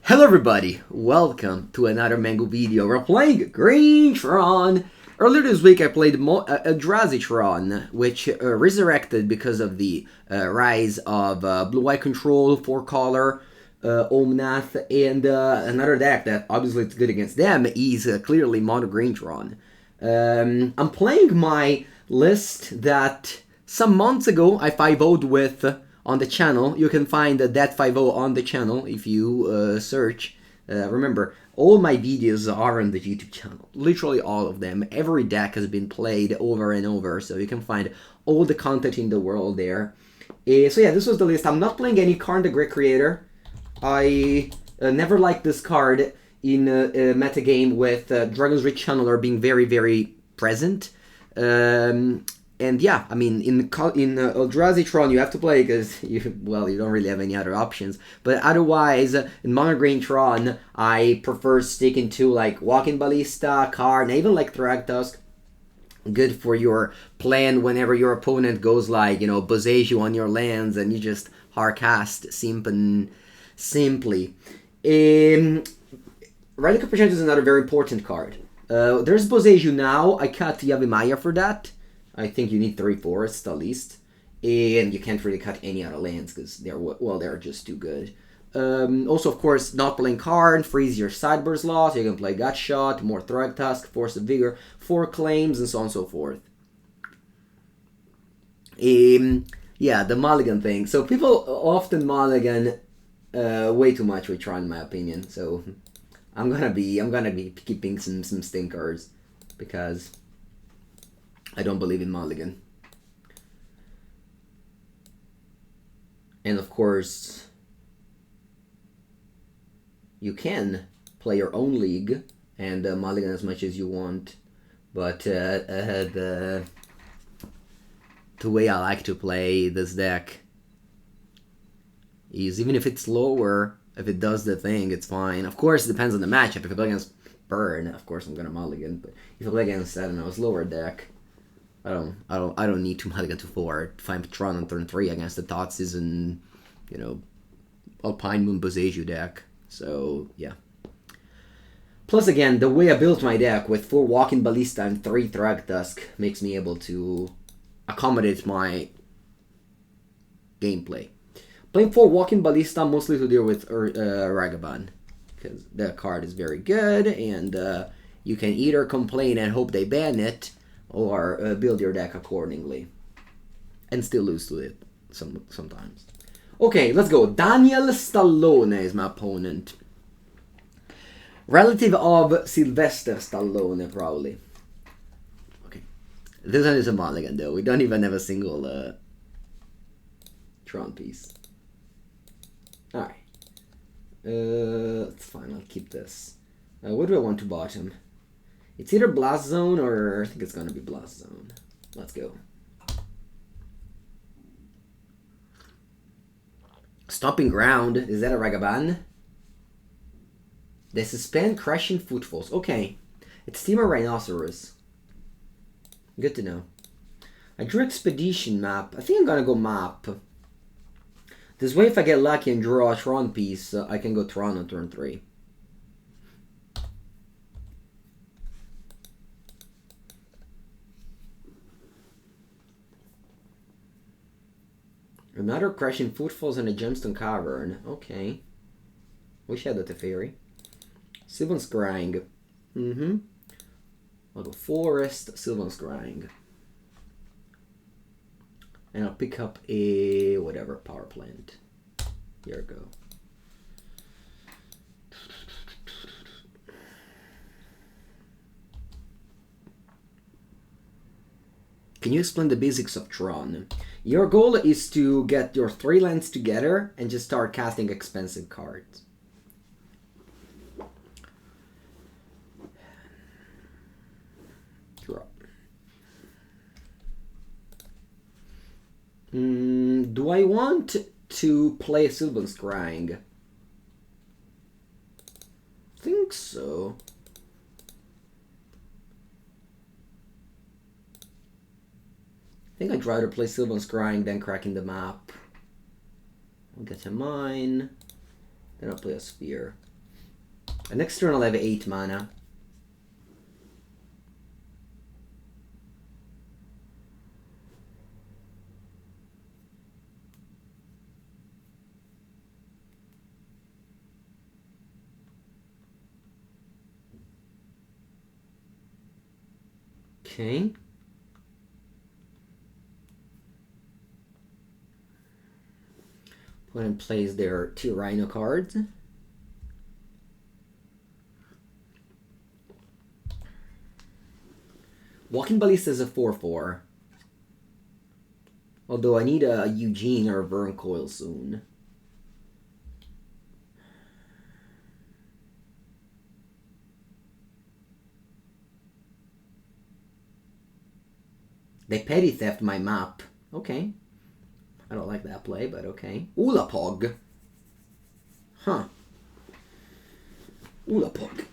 Hello everybody, welcome to another Mango video. We're playing Green Tron. Earlier this week I played Eldrazi Tron, which resurrected because of the rise of blue-white control, 4-color, Omnath, and another deck that obviously it's good against them is clearly MonoGreen Tron. I'm playing my list that some months ago I 5-0'd with on the channel. You can find that 5-0 on the channel if you search. Remember, all my videos are on the YouTube channel. Literally all of them. Every deck has been played over and over, so you can find all the content in the world there. So yeah, this was the list. I'm not playing any Karn the Great Creator. I never liked this card in a metagame with Dragon's Reach Channeler being very, very present. And yeah, I mean, in Eldrazi Tron, you have to play because, you don't really have any other options. But otherwise, in MonoGreen Tron, I prefer sticking to, like, Walking Ballista, Karn, even, like, Thragtusk. Good for your plan whenever your opponent goes, like, you know, Boseiju on your lands and you just hardcast simply. Relic of Progenitus is another very important card. There's Boseiju now. I cut Yavimaya for that. I think you need 3 forests at least, and you can't really cut any other lands because they're just too good. Also, of course, not playing Karn frees your sideboard slot, so you can play Gutshot, more Thragtusk, Force of Vigor, 4 claims, and so on and so forth. Yeah, the mulligan thing. So people often mulligan way too much with Tron, in my opinion. So I'm gonna be keeping some stinkers because I don't believe in mulligan. And of course, you can play your own league and mulligan as much as you want, but the way I like to play this deck is, even if it's lower, if it does the thing, it's fine. Of course, it depends on the matchup. If I play against Burn, of course I'm gonna mulligan, but if I play against, I don't know, a slower deck, I don't need to mulligan to 4. Find Tron on turn 3 against the Thoughtseize and, you know, Alpine Moon Boseiju deck. So yeah. Plus, again, the way I built my deck with 4 Walking Ballista and 3 Thragtusk makes me able to accommodate my gameplay. Playing 4 Walking Ballista mostly to deal with Ragavan, because that card is very good, and you can either complain and hope they ban it, or build your deck accordingly. And still lose to it sometimes. Okay, let's go. Daniel Stallone is my opponent. Relative of Sylvester Stallone, probably. Okay. This one is a mulligan, though. We don't even have a single Tron piece. Alright. It's fine, I'll keep this. What do I want to bottom? It's either Blast Zone or I think it's gonna be Blast Zone. Let's go. Stomping Ground. Is that a Ragavan? They suspend Crushing Footfalls. Okay. It's Team of Rhinoceros. Good to know. I drew Expedition map. I think I'm gonna go map. This way, if I get lucky and draw a Tron piece, I can go Tron on turn 3. Another Crushing Footfalls and a Gemstone Cavern. Okay. Wish I had the Teferi. Sylvan Scrying. I'll go Forest, Sylvan Scrying. And I'll pick up a whatever power plant. Here we go. Can you explain the basics of Tron? Your goal is to get your 3 lands together and just start casting expensive cards. Draw. Do I want to play Sylvan Scrying? I think so. I think I'd rather play Sylvan Scrying than cracking the map. I'll get to mine. Then I'll play a Sphere. And next turn I'll have 8 mana. Okay. Put in place their 2 rhino cards. Walking Ballista is a 4/4. Although I need a Ugin or a Wurmcoil soon. They petty theft my map. Okay. I don't like that play, but okay. Ulamog. Huh. Ulamog.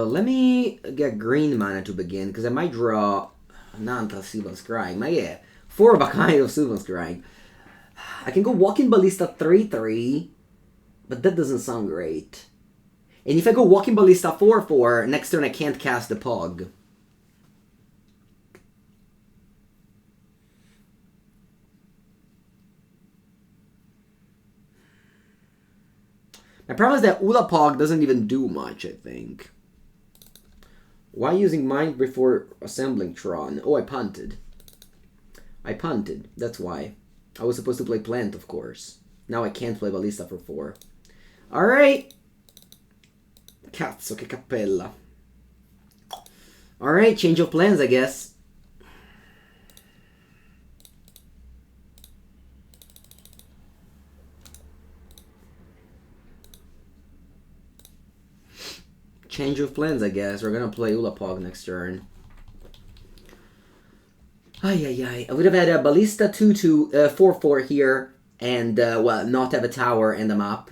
Let me get green mana to begin, because I might draw Nanta Sylvan Scrying. But yeah, 4 of a kind of Sylvan Scrying. I can go Walking Ballista 3/3, but that doesn't sound great. And if I go Walking Ballista 4/4, next turn I can't cast the Pog. My problem is that Ulamog doesn't even do much, I think. Why using Mind before assembling Tron? Oh, I punted. That's why. I was supposed to play Plant, of course. Now I can't play Ballista for 4. Alright! Cazzo, che cappella. Alright, change of plans, I guess. Change of plans, I guess. We're gonna play Ulamog next turn. I would have had a Ballista 2/2, 4/4 here, and, well, not have a tower and a map.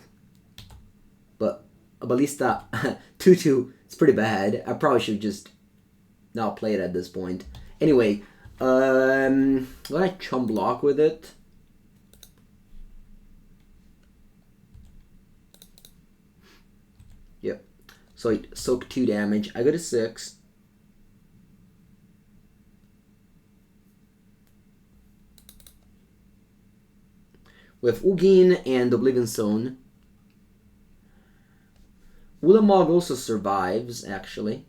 But a Ballista 2/2 is pretty bad. I probably should just not play it at this point. Anyway, will I chum block with it? Yep. So I soak 2 damage. I go to 6. We have Ugin and Oblivion Stone. Ulamog also survives, actually.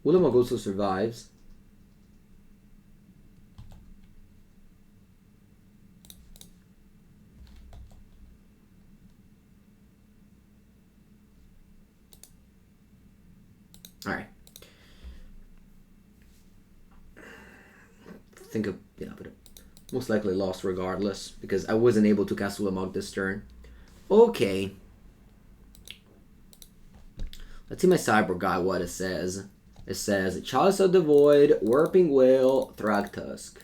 Ulamog also survives. Alright. Think of, yeah, but most likely lost regardless, because I wasn't able to cast Ulamog this turn. Okay. Let's see my Sideboard guy, what it says. It says, Chalice of the Void, Warping Wail, Thragtusk.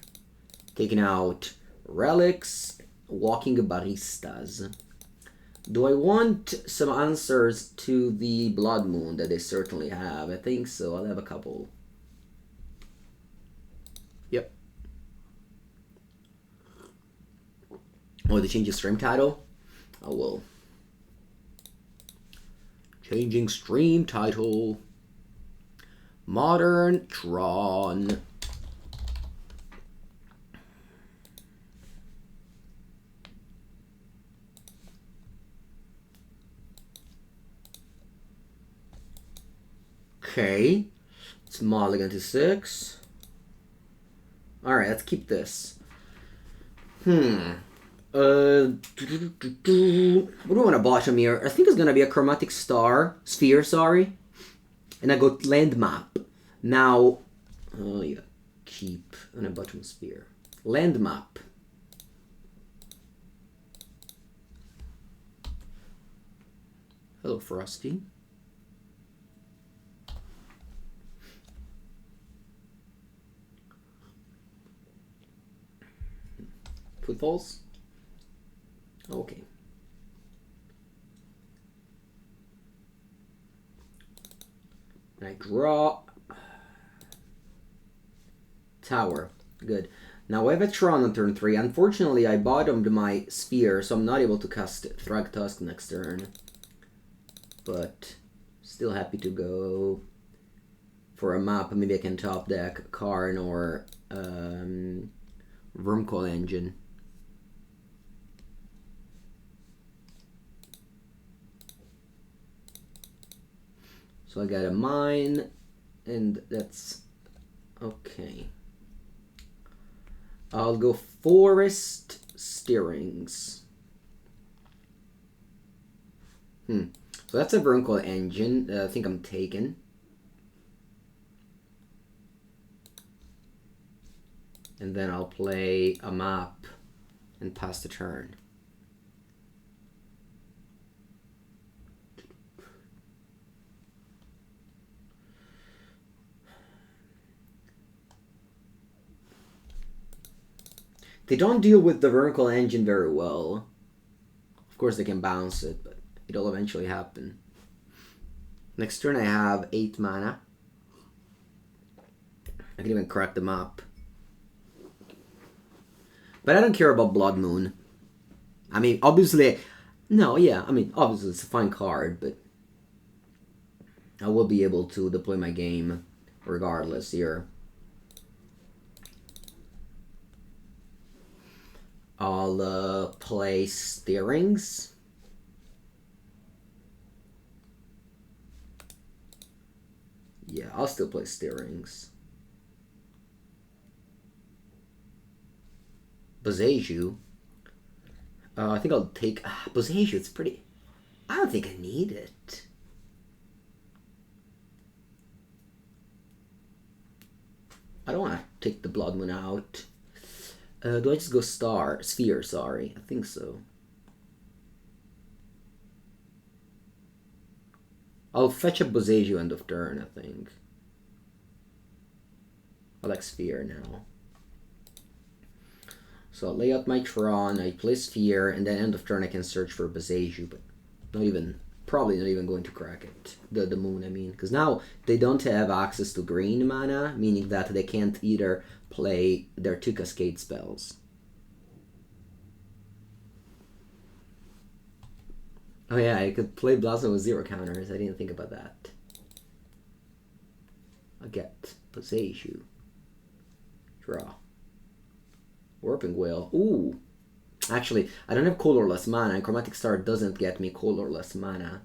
Taking out relics, Walking Ballistas. Do I want some answers to the Blood Moon that they certainly have? I think so. I'll have a couple. Yep. Oh, they change the stream title? Oh, well. Changing stream title. Modern Tron. Okay. It's mulligan to 6. Alright, let's keep this. What do I want to bottom here? I think it's going to be a Chromatic Sphere, sorry. And I go land map. Now, oh yeah, keep on a bottom sphere. Land map. Hello, Frosty. Footfalls? Okay. And I draw... Tower. Good. Now I have a Tron on turn 3. Unfortunately, I bottomed my sphere, so I'm not able to cast Thragtusk next turn. But still happy to go for a map. Maybe I can top deck Karn or Wurmcoil Engine. So I got a mine, and that's okay. I'll go Forest Steerings. So that's a Wurmcoil Engine. I think I'm taken. And then I'll play a map and pass the turn. They don't deal with the Wurmcoil Engine very well. Of course they can bounce it, but it'll eventually happen. Next turn I have 8 mana. I can even crack them up. But I don't care about Blood Moon. I mean, obviously... No, yeah, I mean, obviously it's a fine card, but... I will be able to deploy my game regardless here. I'll play Steerings. Yeah, I'll still play Steerings. Boseiju. I think I'll take... Boseiju, it's pretty... I don't think I need it. I don't want to take the Blood Moon out. Do I just go Sphere, sorry. I think so. I'll fetch a Boseiju end of turn, I think. I like Sphere now. So I'll lay out my Tron, I play Sphere, and then end of turn I can search for Boseiju, but probably not even going to crack it. The moon, I mean. Because now they don't have access to green mana, meaning that they can't either play their 2 Cascade spells. Oh yeah, I could play Blossom with 0 counters. I didn't think about that. I'll get Boseiju. Draw. Warping Wail. Ooh. Actually, I don't have colorless mana, and Chromatic Star doesn't get me colorless mana.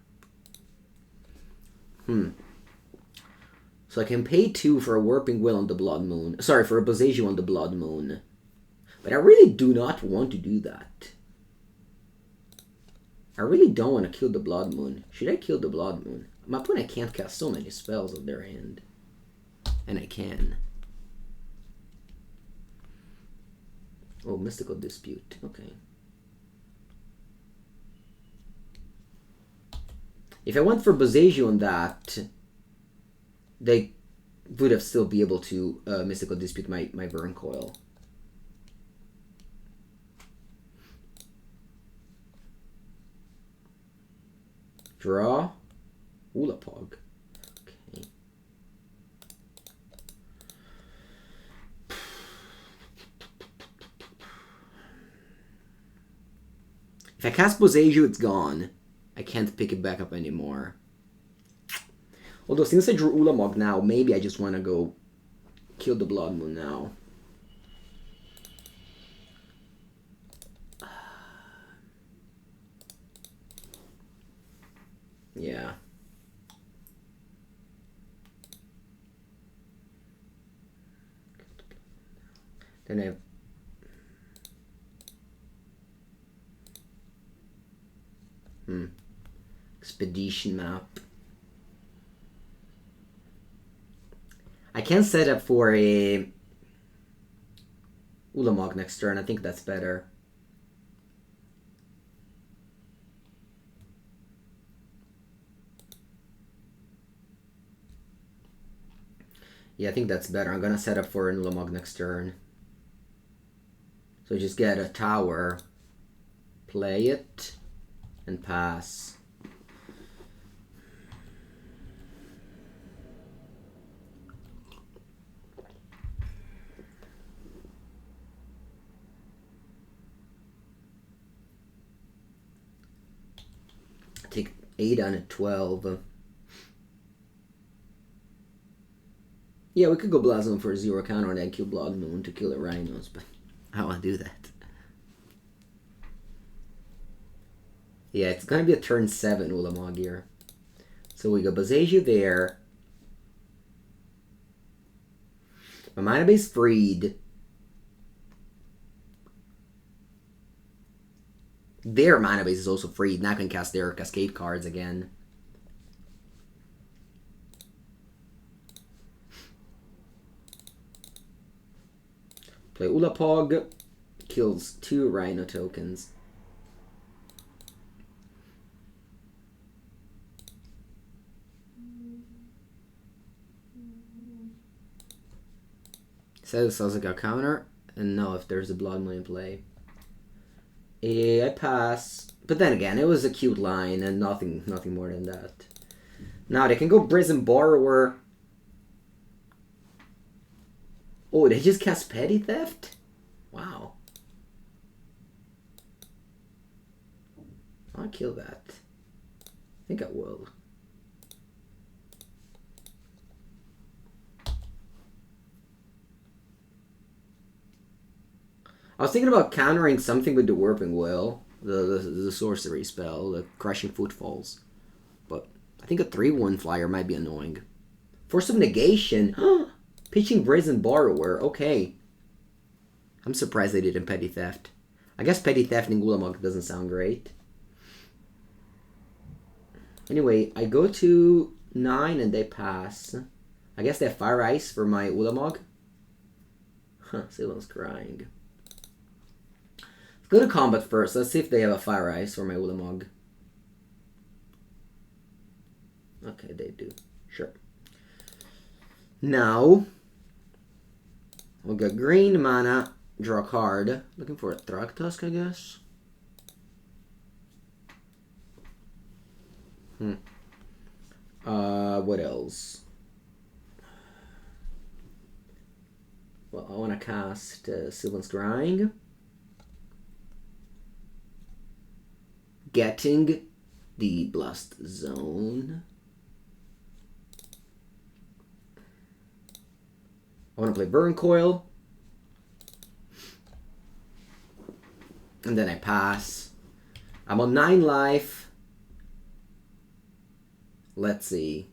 So I can pay 2 for a Warping Wail on the Blood Moon. Sorry, for a Boseiju on the Blood Moon. But I really do not want to do that. I really don't want to kill the Blood Moon. Should I kill the Blood Moon? My opponent can't cast so many spells on their hand. And I can. Oh, Mystical Dispute. Okay. If I went for Boseiju on that, they would have still be able to Mystical Dispute my Wurmcoil. Draw. Ulamog. Okay. If I cast Boseiju, it's gone. I can't pick it back up anymore. Although, since I drew Ulamog now, maybe I just want to go kill the Blood Moon now. Yeah. Then I have... Expedition map. I can set up for a Ulamog next turn. I think that's better. Yeah, I think that's better. I'm gonna set up for an Ulamog next turn. So just get a tower, play it, and pass. Take 8 on a 12. Yeah, we could go Blossom for a 0 counter and then kill Blood Moon to kill the rhinos, but I don't want to do that. Yeah, it's gonna be a turn 7 Ulamog here. So we go Boseiju there. My mana base freed. Their mana base is also freed. Now I can cast their Cascade cards again. Play Ulapog. Kills 2 Rhino tokens. Says like a counter. And no, if there's a Blood Moon in play. Yeah, I pass. But then again, it was a cute line and nothing more than that. Now they can go Brazen Borrower. Oh, they just cast Petty Theft? Wow. I'll kill that. I think I will. I was thinking about countering something with the Warping Wail, the sorcery spell, the Crushing Footfalls. But I think a 3/1 flyer might be annoying. Force of Negation. Pitching Brazen Borrower. Okay. I'm surprised they didn't Petty Theft. I guess Petty Theft in Ulamog doesn't sound great. Anyway, I go to 9 and they pass. I guess they have Fire Ice for my Ulamog. Sylvan Scrying. Let's go to combat first. Let's see if they have a Fire Ice for my Ulamog. Okay, they do. Sure. Now, we'll get green mana, draw a card. Looking for a Thragtusk, I guess. What else? Well, I want to cast Sylvan Scrying. Getting the Blast Zone. I want to play Wurmcoil. And then I pass. I'm on 9 life. Let's see.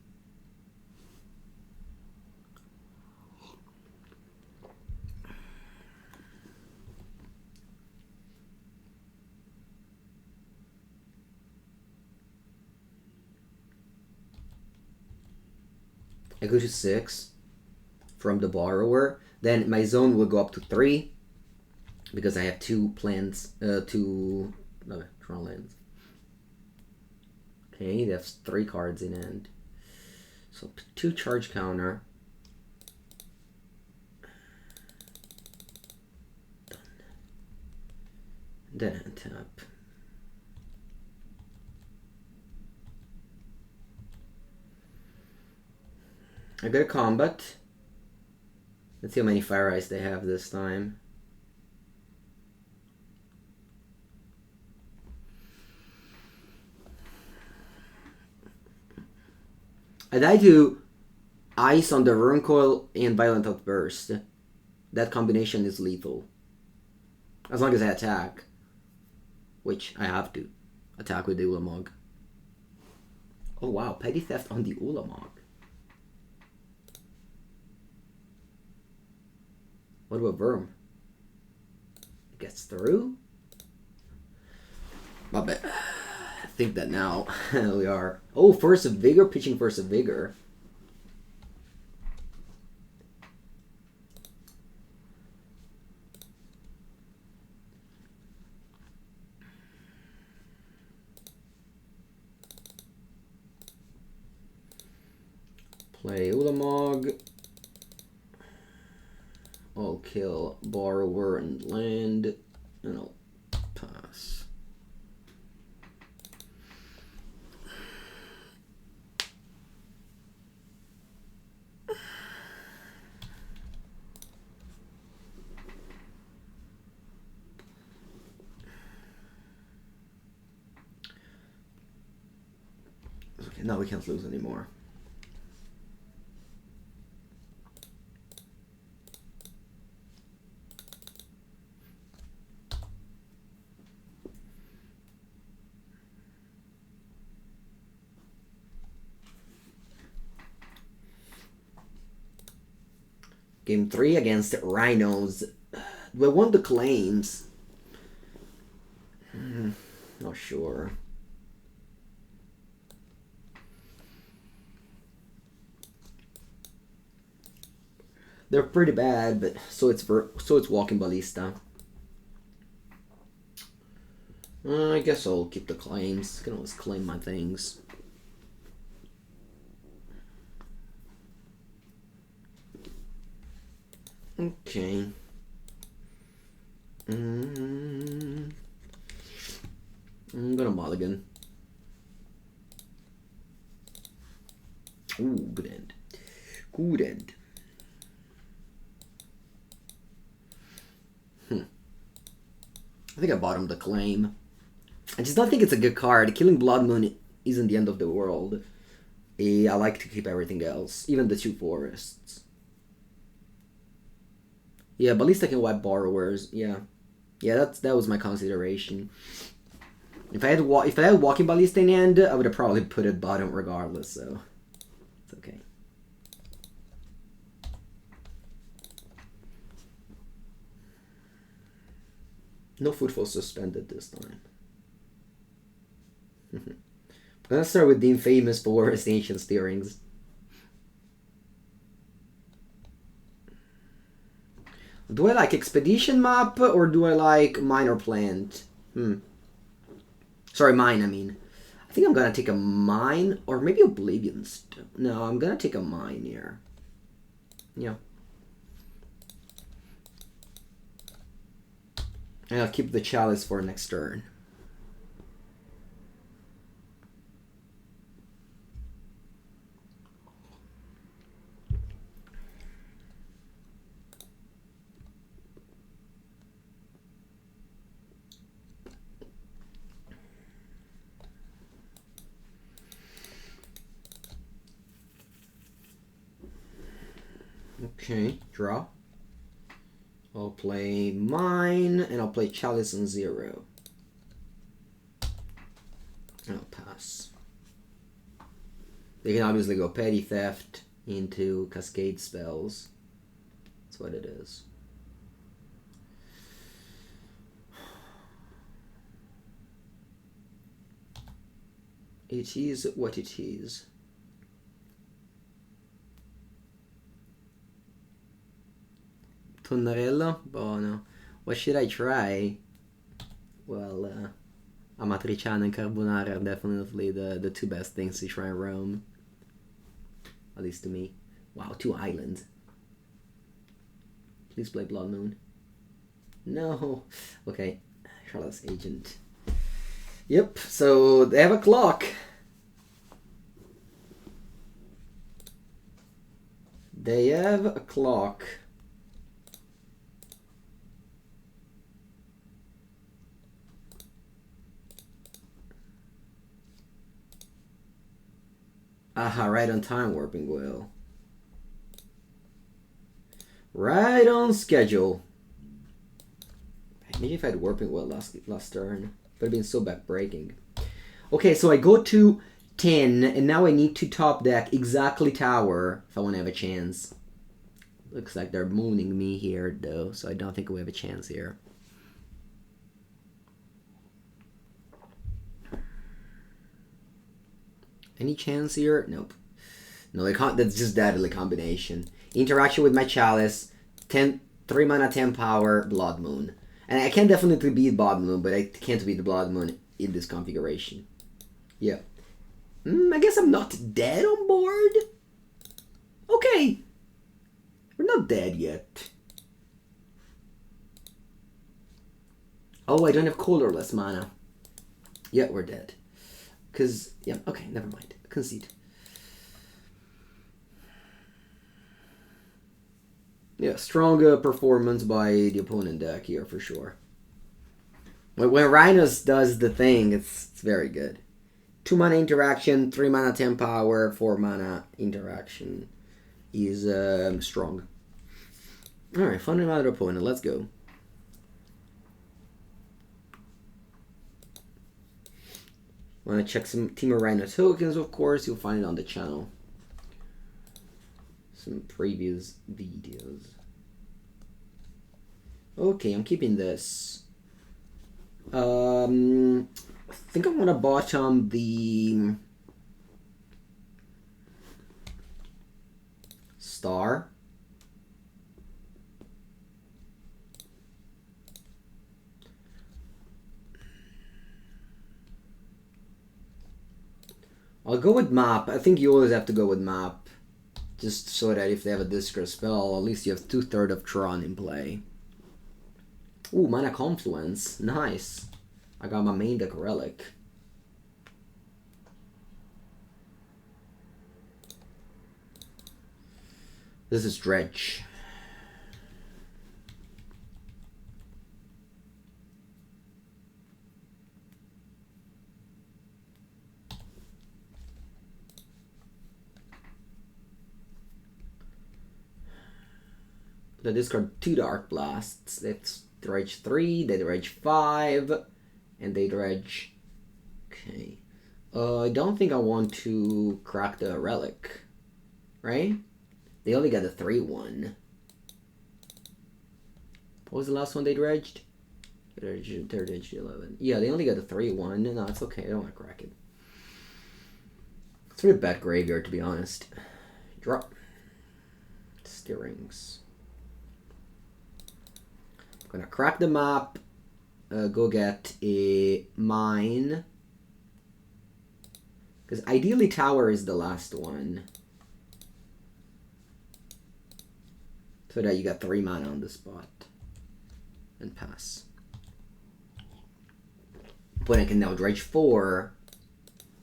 I go to 6 from the borrower. Then my zone will go up to 3 because I have 2 plants, 2 Tron lands. Okay, that's 3 cards in hand. So 2 charge counter. Done. Then untap. I go to combat. Let's see how many Fire Ice they have this time. I die to Ice on the Wurmcoil and Violent Outburst. That combination is lethal. As long as I attack. Which I have to. Attack with the Ulamog. Oh wow, Petty Theft on the Ulamog. What about Worm? It gets through? My bad. I think that now we are. Oh, Force of Vigor, pitching Force of Vigor. Play Ulamog. I'll kill Borrower and land. And I'll pass. Okay, now we can't lose anymore. Game 3 against Rhinos. We won the claims. Not sure. They're pretty bad, but so it's Walking Ballista. I guess I'll keep the claims. I can always claim my things. Okay. I'm gonna mulligan. Ooh, good end. Good end. I think I bottomed the claim. I just don't think it's a good card. Killing Blood Moon isn't the end of the world. I like to keep everything else, even the 2 forests. Yeah, Ballista can wipe Borrowers. Yeah, that was my consideration. If I had Walking Ballista in hand, I would have probably put it bottom regardless. So it's okay. No footfall suspended this time. I'm gonna start with the infamous Forest Ancient Steerings. Do I like Expedition map or do I like Mine or Plant? Sorry, Mine, I mean. I think I'm gonna take a Mine or maybe Oblivion Stone. No, I'm gonna take a Mine here. Yeah. And I'll keep the Chalice for next turn. Okay, draw. I'll play Mine, and I'll play Chalice on 0. I'll pass. They can obviously go Petty Theft into Cascade spells. That's what it is. It is what it is. Tonnarello? Buono. What should I try? Well, Amatriciana and Carbonara are definitely the 2 best things to try in Rome. At least to me. Wow, 2 islands. Please play Blood Moon. No. Okay. Charlotte's Agent. Yep, so they have a clock. They have a clock. Aha, right on time, Warping Wail. Right on schedule. Maybe if I had Warping Wail last turn. But it'd been so backbreaking. Okay, so I go to 10, and now I need to top deck exactly Tower if I want to have a chance. Looks like they're mooning me here, though, so I don't think we have a chance here. Any chance here? Nope. No, they can't. That's just deadly combination. Interaction with my Chalice, 3 mana, 10 power, Blood Moon. And I can definitely beat Blood Moon, but I can't beat the Blood Moon in this configuration. Yeah. I guess I'm not dead on board? Okay. We're not dead yet. Oh, I don't have colorless mana. Yeah, we're dead. Because, yeah, okay, never mind. Concede. Yeah, strong performance by the opponent deck here for sure. When Rhinos does the thing, it's very good. 2 mana interaction, 3 mana 10 power, 4 mana interaction is strong. Alright, find another opponent, let's go. Want to check some Team of Rhino tokens, of course, you'll find it on the channel. Some previous videos. Okay, I'm keeping this. I think I want to bottom the Star. I'll go with map. I think you always have to go with map. Just so that if they have a discard spell, at least you have 2/3 of Tron in play. Ooh, Mana Confluence. Nice. I got my main deck Relic. This is Dredge. They discard 2 Dark Blasts. That's dredge 3, they dredge 5, and they dredge. Okay. I don't think I want to crack the Relic. Right? They only got a 3/1. What was the last one they dredged? They dredged 11. Yeah, they only got a 3/1. No, it's okay. I don't want to crack it. It's a really bad graveyard, to be honest. Drop. Steerings. Gonna crack the map, go get a mine, because ideally tower is the last one, so that you got 3 mana on the spot, and pass. But I can now dredge 4,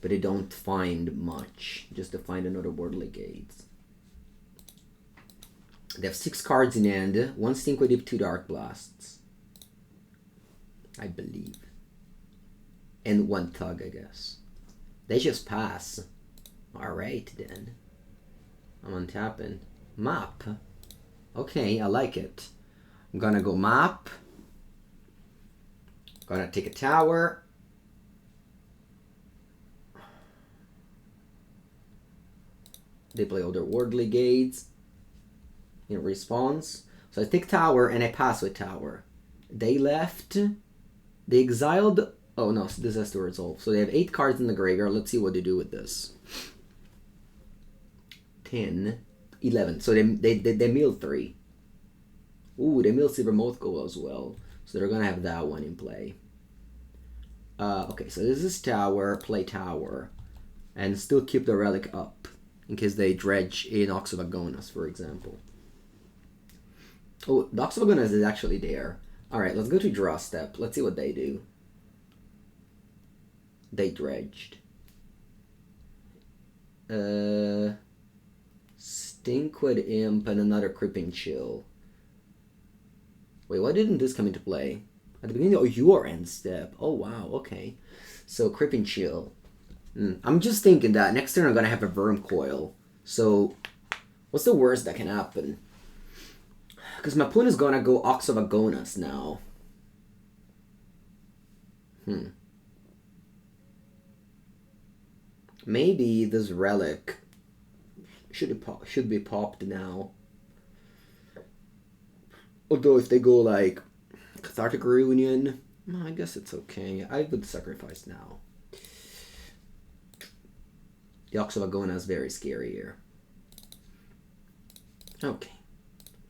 but I don't find much, just to find another Worldly Gates. They have 6 cards in hand, 1 Stinkwood Dip, 2 Dark Blasts. I believe. And 1 Tug, I guess. They just pass. Alright then. I'm untapping. Map. Okay, I like it. I'm gonna go map. Gonna take a tower. They play all their Worldly Gates. In response. So I take tower and I pass with tower. They left. They exiled. Oh no, this has to resolve. So they have 8 cards in the graveyard. Let's see what they do with this. 10, 11. So they mill 3. Ooh, they mill Silver Mothgoal as well. So they're gonna have that one in play. Okay, so this is tower, play tower, and still keep the Relic up in case they dredge in Ox of Agonas, for example. Oh, the Ox of Agonas is actually there. Alright, let's go to draw step. Let's see what they do. They dredged. Stinkwood Imp and another Creeping Chill. Wait, why didn't this come into play? At the beginning of your end step. Oh wow, okay. So Creeping Chill. I'm just thinking that next turn I'm gonna have a Wurmcoil. So what's the worst that can happen? Because my opponent is gonna go Ox of Agonas now. Maybe this Relic should be popped now. Although if they go like Cathartic Reunion, I guess it's okay. I would sacrifice now. The Ox of Agonas is very scary here. Okay.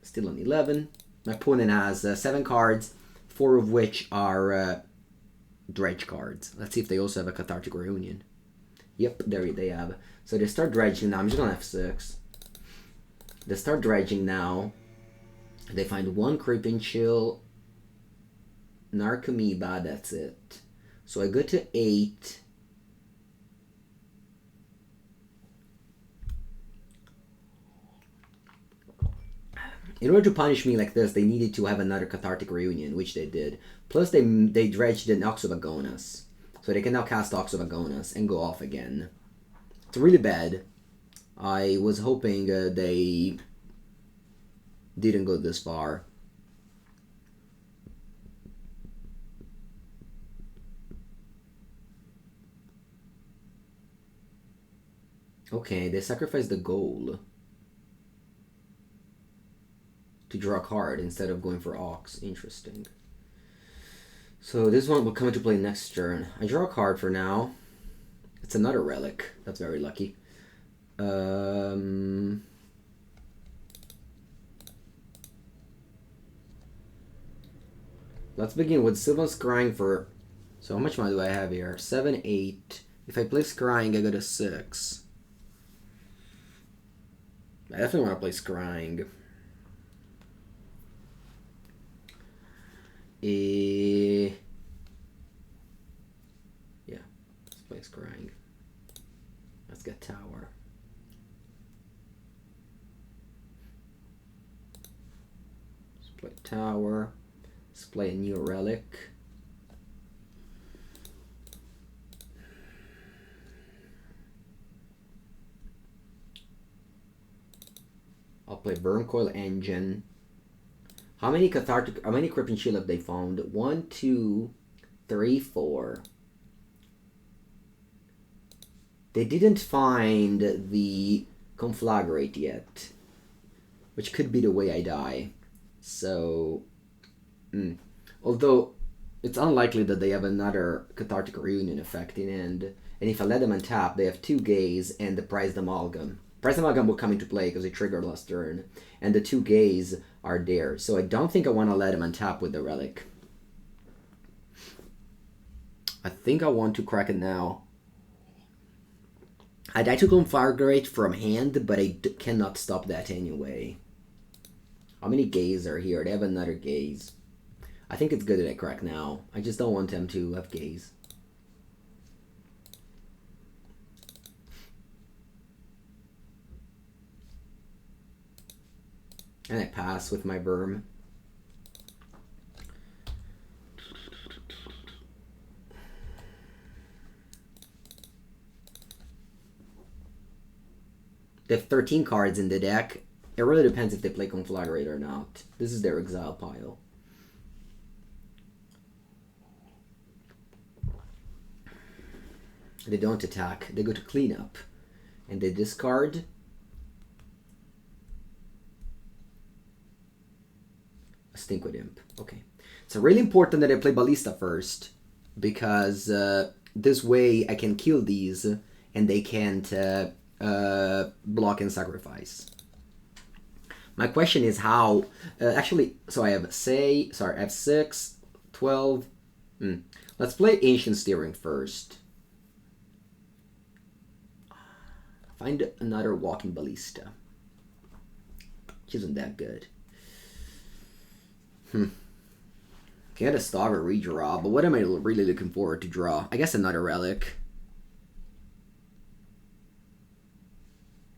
Still on 11. My opponent has 7 cards, 4 of which are dredge cards. Let's see if they also have a Cathartic Reunion. Yep, there they have. So they start dredging now. I'm just gonna F6. They start dredging now. They find 1 Creeping Chill. Narcomoeba, that's it. So I go to 8. In order to punish me like this, they needed to have another Cathartic Reunion, which they did. Plus, they dredged an Ox of Agonas. So they can now cast Ox of Agonas and go off again. It's really bad. I was hoping they didn't go this far. Okay, they sacrificed the goal to draw a card instead of going for Ox. Interesting. So this one will come into play next turn. I draw a card for now. It's another relic. That's very lucky. Let's begin with Sylvan Scrying for... So how much money do I have here? 7, 8. If I play Scrying, I go to 6. I definitely want to play Scrying. Yeah, let's play Scrying. Let's get Tower. Let's play Tower. Let's play a new Relic. I'll play Wurmcoil Engine. How many Cryptic Shield have they found? 1, 2, 3, 4. They didn't find the Conflagrate yet, which could be the way I die. So, although it's unlikely that they have another Cathartic Reunion effect in end, and if I let them untap, they have 2 Gaze and the Prized Amalgam. Prized Amalgam will come into play because it triggered last turn, and the 2 Gaze are there. So I don't think I want to let them untap with the Relic. I think I want to crack it now. I die to Conflagrate from hand, but I cannot stop that anyway. How many Gaze are here? They have another Gaze. I think it's good that I crack now. I just don't want them to have Gaze. And I pass with my Burm. They have 13 cards in the deck. It really depends if they play Conflagrate or not. This is their exile pile. They don't attack. They go to cleanup. And they discard. A Stinkwood Imp. Okay. It's really important that I play Ballista first. Because this way I can kill these and they can't block and sacrifice. My question is how... actually, so I have I have 6, 12... Let's play Ancient Steering first. Find another Walking Ballista. Which isn't that good. Get a Star or redraw, but what am I really looking forward to draw? I guess another Relic.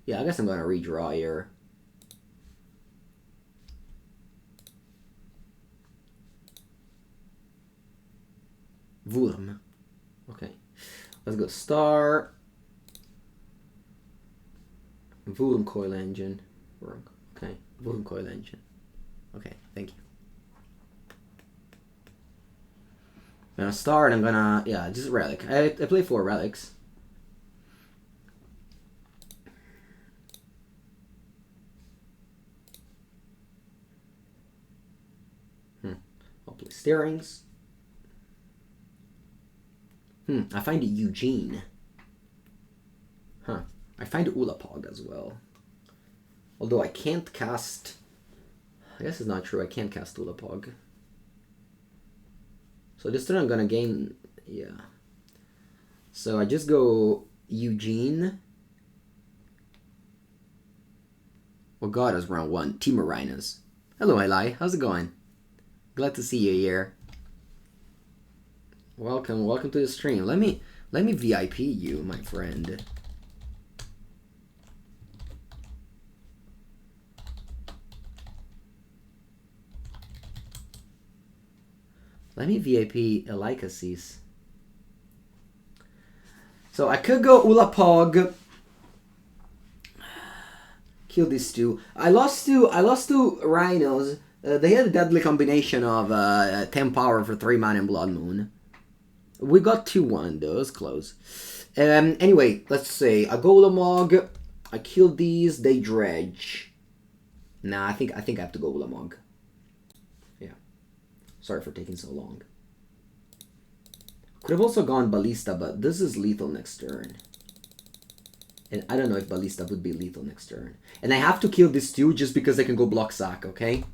Yeah, I guess I'm going to redraw here. Wurm. Okay. Let's go Star. Wurmcoil Engine. Okay. Wurmcoil Engine. Okay, thank you. I'm gonna start, I'm gonna... Yeah, just a Relic. I play 4 Relics. I'll play Steerings. I find Eugene. I find Ulamog as well. Although I can't cast... I guess it's not true, I can't cast Ulamog. So this turn I'm gonna gain... Yeah. So I just go Eugene. Well, God is round 1. Team of Rhinos. Hello, Eli. How's it going? Glad to see you here. Welcome to the stream. Let me VIP you, my friend. Let me VIP Elicasis. So I could go Ulamog. Kill these two. I lost to rhinos. They had a deadly combination of 10 power for 3 mana and Blood Moon. We got 2-1 though, it was close. Anyway, let's say I go Ulamog. I kill these, they dredge. Nah, I think I have to go Ulamog. Yeah. Sorry for taking so long. Could have also gone Ballista, but this is lethal next turn. And I don't know if Ballista would be lethal next turn. And I have to kill these two just because they can go block sack, okay?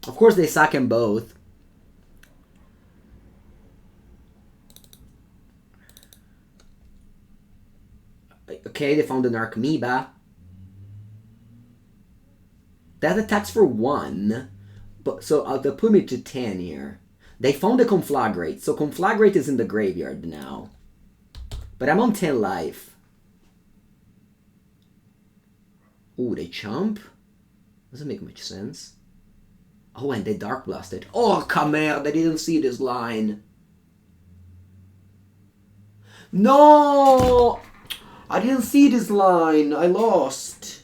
Of course they sack them both. Okay, they found an Archmeba. That attacks for 1. But so they'll put me to 10 here. They found a Conflagrate. So Conflagrate is in the graveyard now. But I'm on 10 life. Ooh, they chump? Doesn't make much sense. Oh, and they Dark Blasted. Oh, come here! They didn't see this line. No! I didn't see this line. I lost.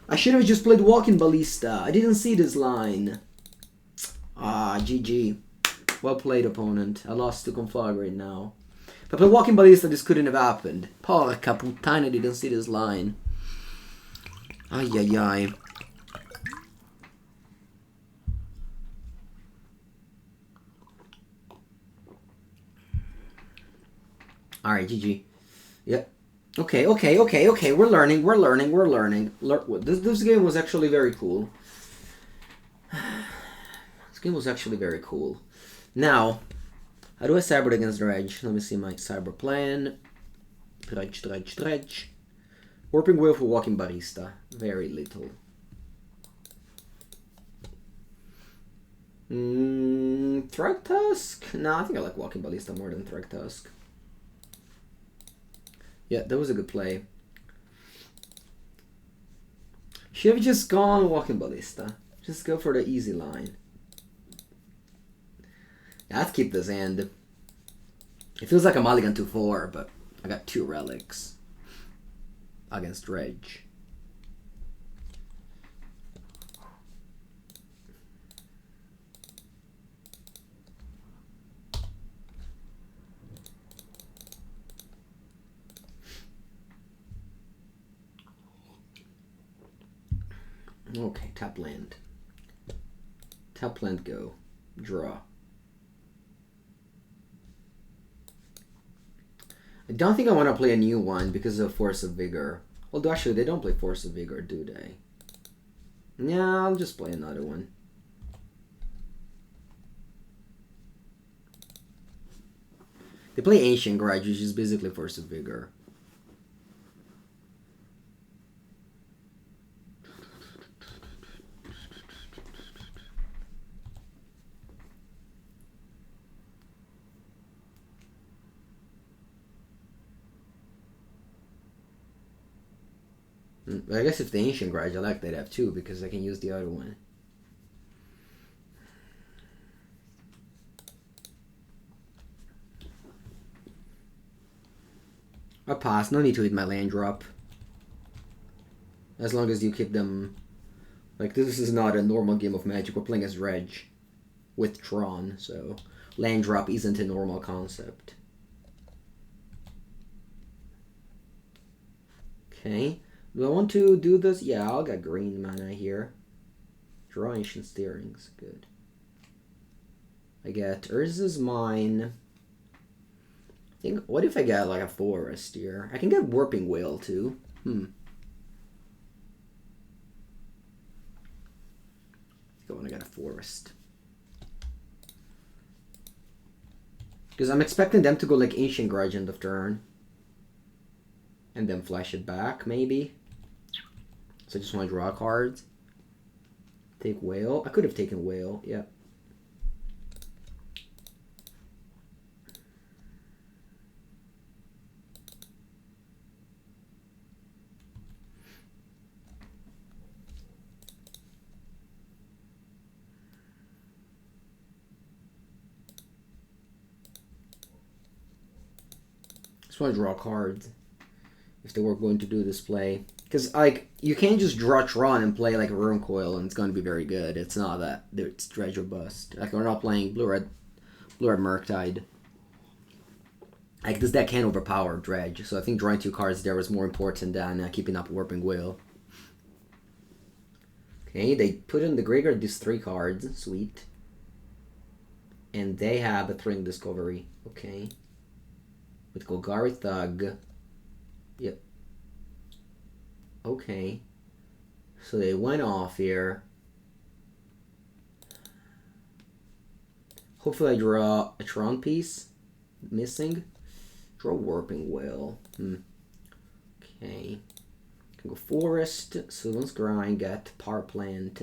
I should have just played Walking Ballista. I didn't see this line. Ah, GG. Well played, opponent. I lost to Conflagrate now. If I played Walking Ballista, this couldn't have happened. Porca puttana, didn't see this line. Ay, ay, ay. Alright, GG. Yep. Okay. We're learning. This game was actually very cool. This game was actually very cool. Now, how do I Sideboard against Dredge? Let me see my Sideboard plan. Dredge. Warping Wail for Walking Ballista. Very little. Thragtusk? No, I think I like Walking Ballista more than Thragtusk. Yeah, that was a good play. Should have just gone Walking Ballista. Just go for the easy line. Yeah, let's keep this hand. It feels like a mulligan 2-4, but I got 2 relics against Dredge. Okay, tap land. Tap land, go. Draw. I don't think I want to play a new one because of Force of Vigor. Although actually they don't play Force of Vigor, do they? Yeah, I'll just play another one. They play Ancient Grudge, which is basically Force of Vigor. But I guess if the Ancient Grudge I like, they'd have 2 because I can use the other one. I'll pass. No need to hit my land drop. As long as you keep them... Like, this is not a normal game of Magic. We're playing as Dredge with Tron, so land drop isn't a normal concept. Okay. Do I want to do this? Yeah, I'll get green mana here. Draw Ancient Steerings. Good. I get Urza's Mine. I think, what if I get like a forest here? I can get Warping Wail too. I think I want to get a forest. Because I'm expecting them to go like Ancient Grudge end of turn. And then flash it back, maybe. So I just want to draw cards. Take Whale. I could have taken Whale, yeah. Just want to draw cards if they were going to do this play. Because, like, you can't just draw Tron and play, like, a Wurmcoil and it's going to be very good. It's not that. It's dredge or bust. Like, we're not playing Blue-Red Murktide. Like, this deck can overpower dredge. So I think drawing 2 cards there was more important than keeping up Warping Wail. Okay, they put in the graveyard these 3 cards. Sweet. And they have a Thrilling Discovery. Okay. With Golgari Thug. Yep. Okay. So they went off here. Hopefully I draw a Tron piece. Missing. Draw Warping Wail. Okay. Can go Forest. Sylvan Scrying. Get Power Plant.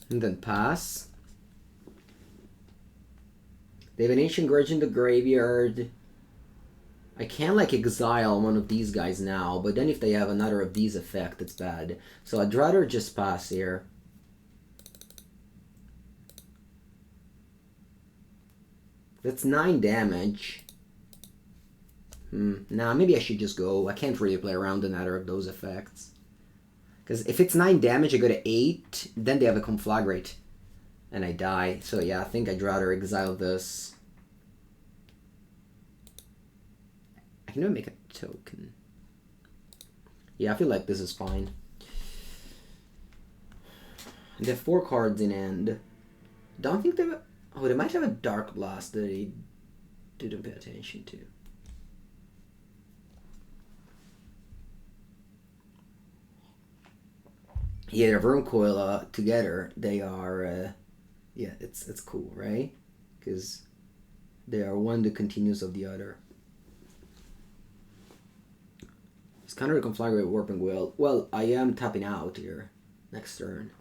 And then pass. They have an Ancient Grudge in the graveyard. I can like exile one of these guys now, but then if they have another of these effect, it's bad. So I'd rather just pass here. That's 9 damage. Nah, maybe I should just go. I can't really play around another of those effects. Because if it's 9 damage, I go to 8, then they have a Conflagrate. And I die. So yeah, I think I'd rather exile this. I can even make a token. Yeah, I feel like this is fine. And they have 4 cards in hand. Don't think they have... Oh, they might have a Dark Blast that they didn't pay attention to. Yeah, they're Wurmcoil together. They are... yeah, it's cool, right? Because they are one the continuous of the other. It's kind of a Conflagrate Warping Wail. Well, I am tapping out here next turn.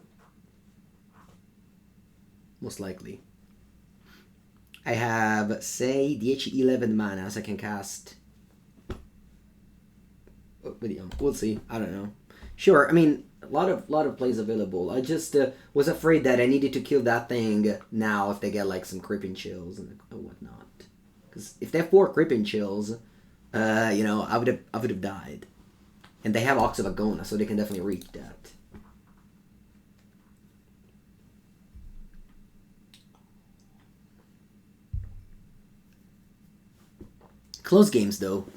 Most likely. I have, say, DH 11 mana, so I can cast... Oh, video. We'll see. I don't know. Sure, I mean, a lot of plays available. I just was afraid that I needed to kill that thing now if they get like some Creeping Chills and whatnot. Because if they have 4 Creeping Chills, you know, I would have died. And they have Ox of Agona, so they can definitely reach that. Close games though.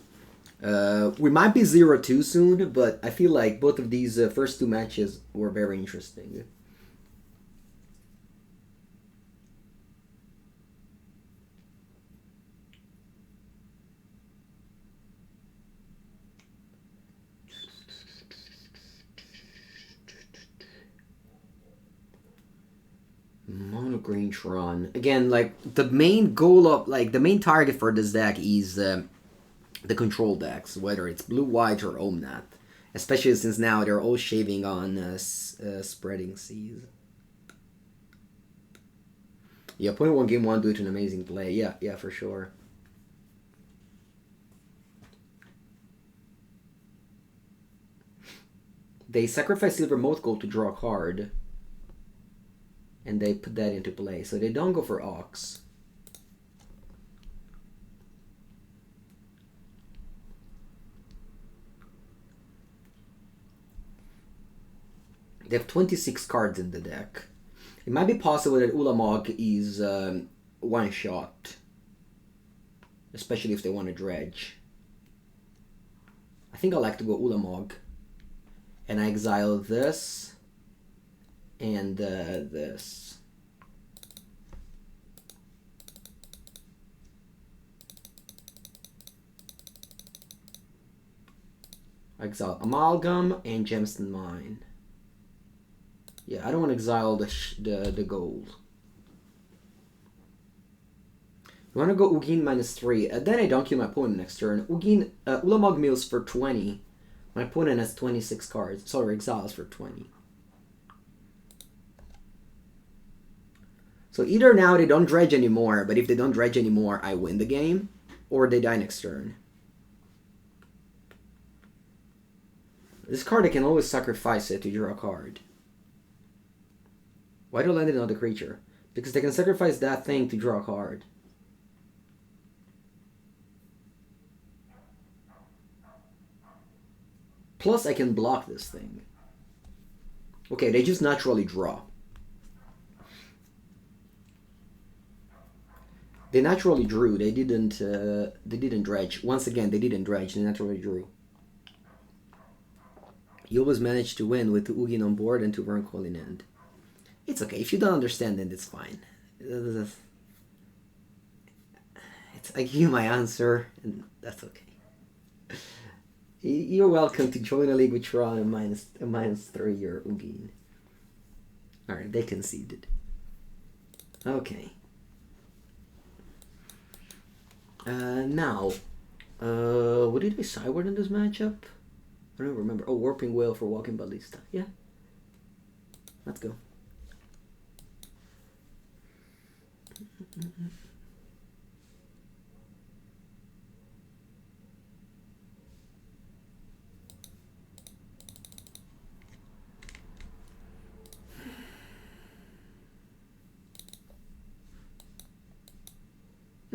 We might be 0-2 soon, but I feel like both of these first 2 matches were very interesting. MonoGreen Tron. Again, like, the main goal of, like, the main target for this deck is the control decks, whether it's blue, white, or Omnath. Especially since now they're all shaving on Spreading Seas. Yeah, 0.1 game 1 due to an amazing play. Yeah, for sure. They sacrifice Silver Moth Gold to draw a card. And they put that into play. So they don't go for Ox. They have 26 cards in the deck. It might be possible that Ulamog is one shot. Especially if they want to dredge. I think I like to go Ulamog. And I exile this. And this. Exile Amalgam and Gemstone Mine. Yeah, I don't want to exile the gold. You want to go Ugin -3. Then I don't kill my opponent next turn. Ulamog mills for 20. My opponent has 26 cards. Sorry, exiles for 20. So either now they don't dredge anymore, but if they don't dredge anymore, I win the game, or they die next turn. This card I can always sacrifice it to draw a card. Why do I land it on the creature? Because they can sacrifice that thing to draw a card. Plus, I can block this thing. Okay, they just naturally draw. They naturally drew. They didn't dredge. Once again, they didn't dredge. They naturally drew. You always managed to win with Ugin on board and to Wurmcoil in hand. It's okay. If you don't understand it, it's fine. I give you my answer, and that's okay. You're welcome to join a league with Tron and -3 or Ugin. Alright, they conceded. Okay. Now, what did we sideboard in this matchup? I don't remember. Oh, Warping Wail for Walking Ballista. Yeah. Let's go.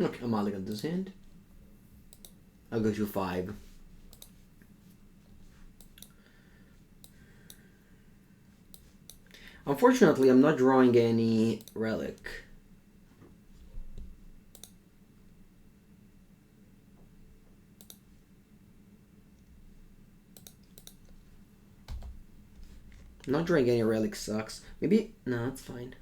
Okay, I'm mulligan this hand. I'll go to 5. Unfortunately, I'm not drawing any relic. Not drawing any relic sucks. Maybe, no, it's fine.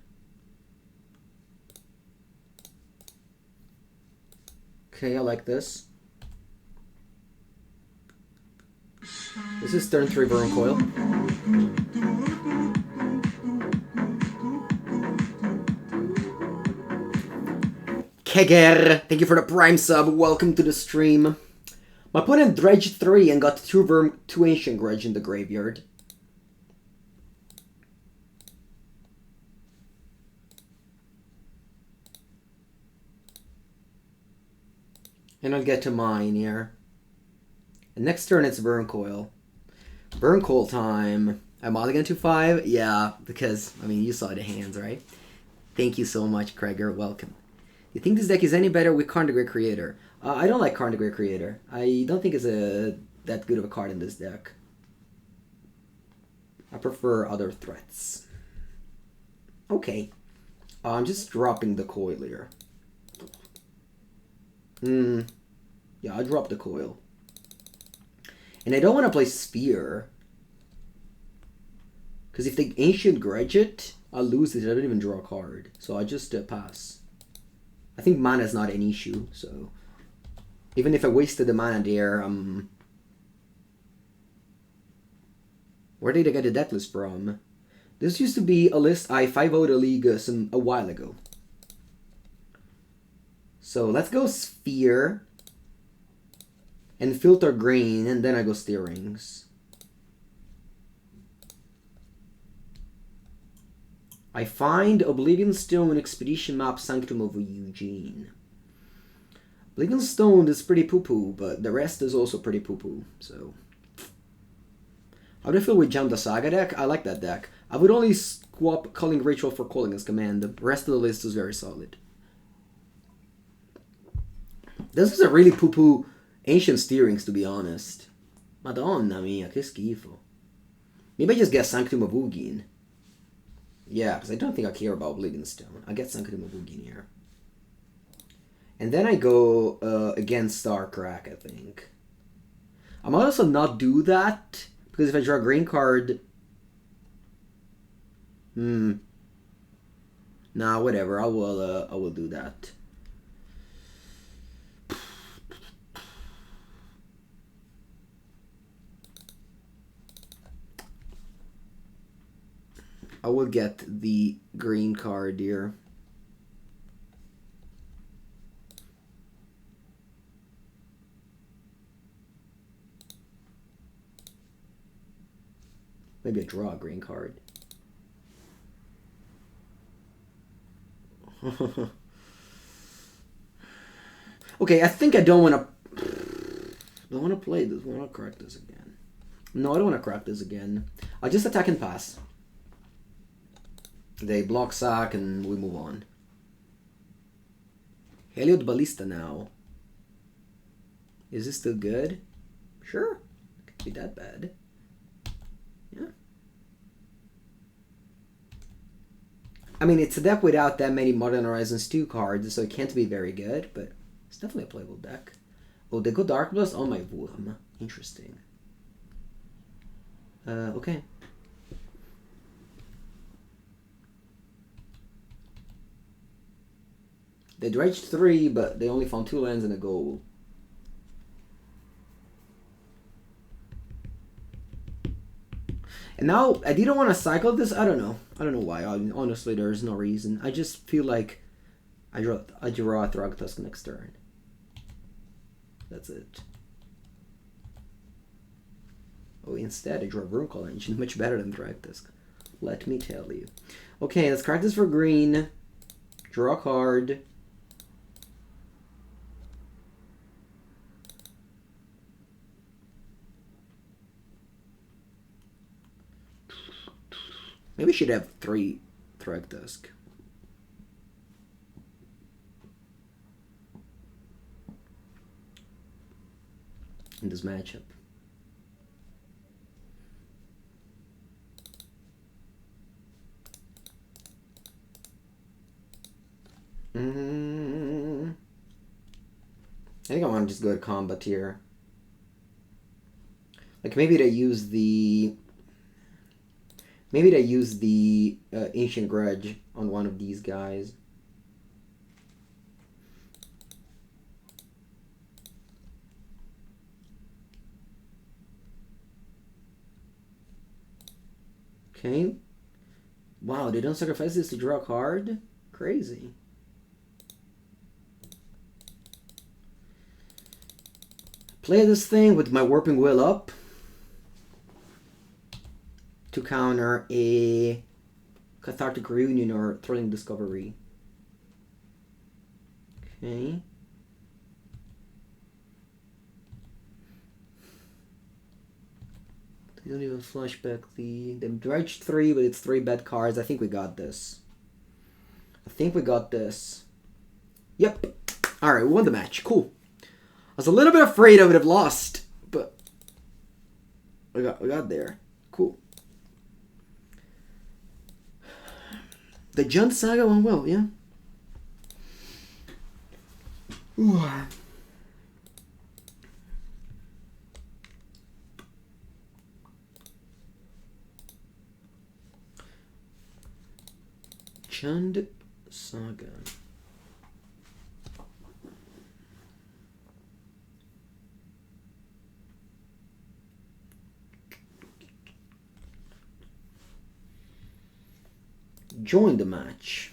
Okay, I like this. This is turn 3 Wurmcoil. Keger, thank you for the Prime sub. Welcome to the stream. My opponent dredged 3 and got 2 Ancient Grudge in the graveyard. And I'll get to mine here. And next turn it's Wurmcoil. Wurmcoil time. I'm mulligan to 5? Yeah, because, I mean, you saw the hands, right? Thank you so much, Kreger. Welcome. You think this deck is any better with Karn the Great Creator? I don't like Karn the Great Creator. I don't think it's that good of a card in this deck. I prefer other threats. Okay. I'm just dropping the coil here. Yeah, I dropped the coil. And I don't want to play Sphere. Because if they Ancient Grudge it, I'll lose it. I don't even draw a card. So I just pass. I think mana is not an issue, so... Even if I wasted the mana there, where did I get the deck list from? This used to be a list I 5-0'd a league a while ago. So let's go Sphere. And filter green, and then I go Steerings. I find Oblivion Stone Expedition Map Sanctum of Ugin. Oblivion Stone is pretty poo-poo, but the rest is also pretty poo-poo, so... How do I feel with Jam the Saga deck? I like that deck. I would only swap Culling Ritual for Cullingan's Command. The rest of the list is very solid. This is a really poo-poo Ancient Steerings, to be honest. Madonna mia, che schifo. Maybe I just get Sanctum of Ugin. Yeah, because I don't think I care about Oblivion Stone. I get Sanctum of Ugin here. And then I go against Starcrack, I think. I might also not do that, because if I draw a green card... Nah, whatever. I will do that. I will get the green card here. Maybe I draw a green card. Okay, I think I don't want to play this. I want to crack this again. No, I don't want to crack this again. I'll just attack and pass. They block sack and we move on. Wurmcoil Ballista now. Is this still good? Sure. Can't be that bad. Yeah. I mean, it's a deck without that many Modern Horizons 2 cards, so it can't be very good, but it's definitely a playable deck. Oh, they go Dark Blast? Oh my Wurm. Interesting. Okay. They dredged 3, but they only found 2 lands and a goal. And now, I didn't want to cycle this. I don't know. I don't know why. Honestly, there's no reason. I just feel like I draw a Thragtusk next turn. That's it. Oh, instead I draw a Wurmcoil Engine. Much better than Thragtusk. Let me tell you. Okay, let's crack this for green. Draw a card. Maybe we should have 3 Thragtusk. In this matchup. I think I want to just go to combat here. Like maybe they use the... Maybe they use the Ancient Grudge on one of these guys. Okay. Wow, they don't sacrifice this to draw a card? Crazy. Play this thing with my Warping Wail up to counter a Cathartic Reunion or Thrilling Discovery. Okay. They don't even flashback the... They dredged 3, but it's 3 bad cards. I think we got this. I think we got this. Yep. Alright, we won the match. Cool. I was a little bit afraid I would have lost, but we got there. Cool. The Jund Saga went well, yeah? Ooh. Jund Saga. Join the match.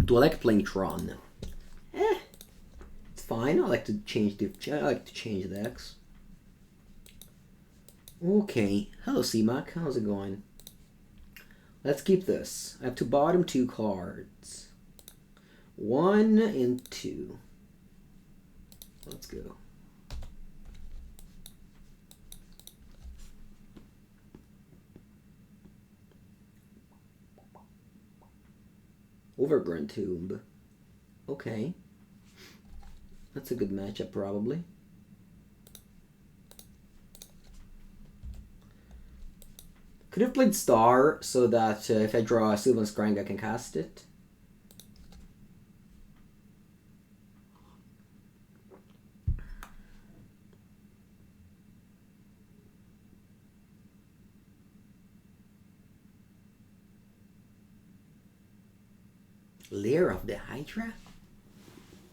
Do I like playing Tron? It's fine. I like to change decks. Okay. Hello, CMAC. How's it going? Let's keep this. I have to bottom 2 cards. 1 and 2. Let's go. Overgrown Tomb. Okay. That's a good matchup, probably. Could have played Star so that if I draw a Sylvan Scrying, I can cast it. Lair of the Hydra?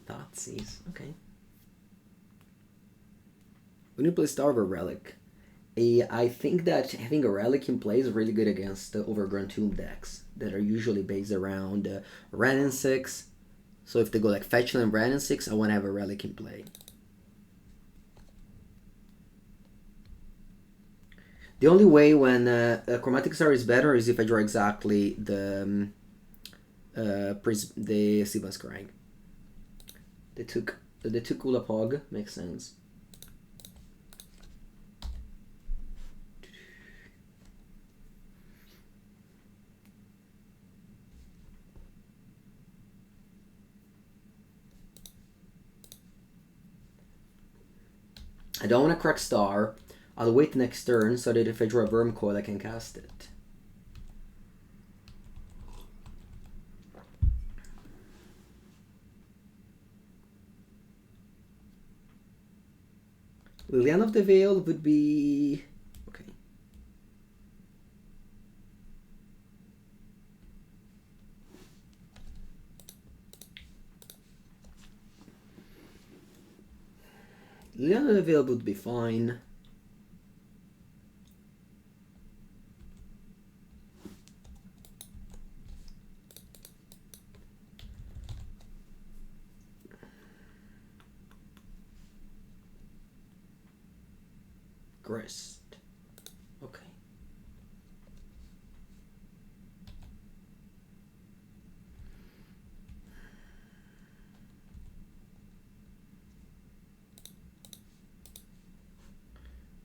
Thoughtseize, okay. When you play Star of a Relic, I think that having a Relic in play is really good against the Overgrown Tomb decks that are usually based around Ren and 6. So if they go like Fetchland, Ren and 6, I want to have a Relic in play. The only way when a Chromatic Star is better is if I draw exactly the Sylvan Scrying. They took Ulamog, makes sense. I don't want to crack Star. I'll wait next turn so that if I draw a Wurmcoil I can cast it. Liliana of the Veil would be... okay. Liliana of the Veil would be fine. Grist. Okay.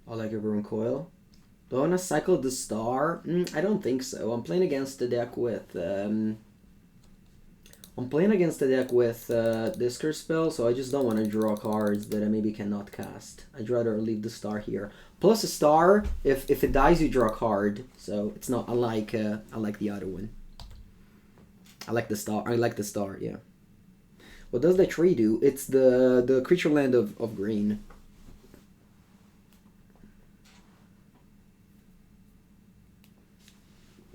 I like a Wurmcoil. Do I want to cycle the Star? I don't think so. I'm playing against the deck with Discard Spell, so I just don't want to draw cards that I maybe cannot cast. I'd rather leave the Star here. Plus a Star, if it dies, you draw a card. So it's not unlike the other one. I like the Star, yeah. What does the tree do? It's the creature land of green.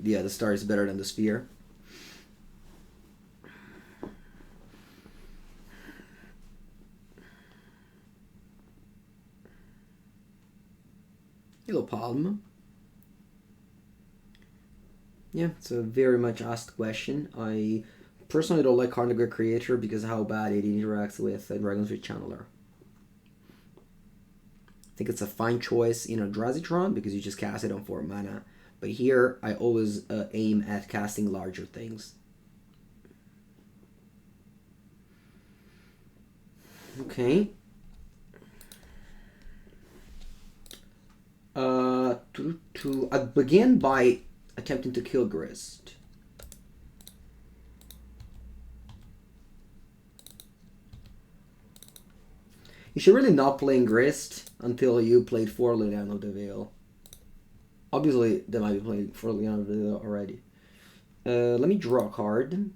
Yeah, the Star is better than the Sphere. Hello, Palm. Yeah, it's a very much asked question. I personally don't like Karn Liberated Creator because of how bad it interacts with Dragon's Channeler. I think it's a fine choice in a Tron because you just cast it on 4 mana. But here, I always aim at casting larger things. Okay. I begin by attempting to kill Grist. You should really not play Grist until you played 4 Liliana of the Veil. Obviously, they might be playing 4 Liliana of the Veil already. Let me draw a card.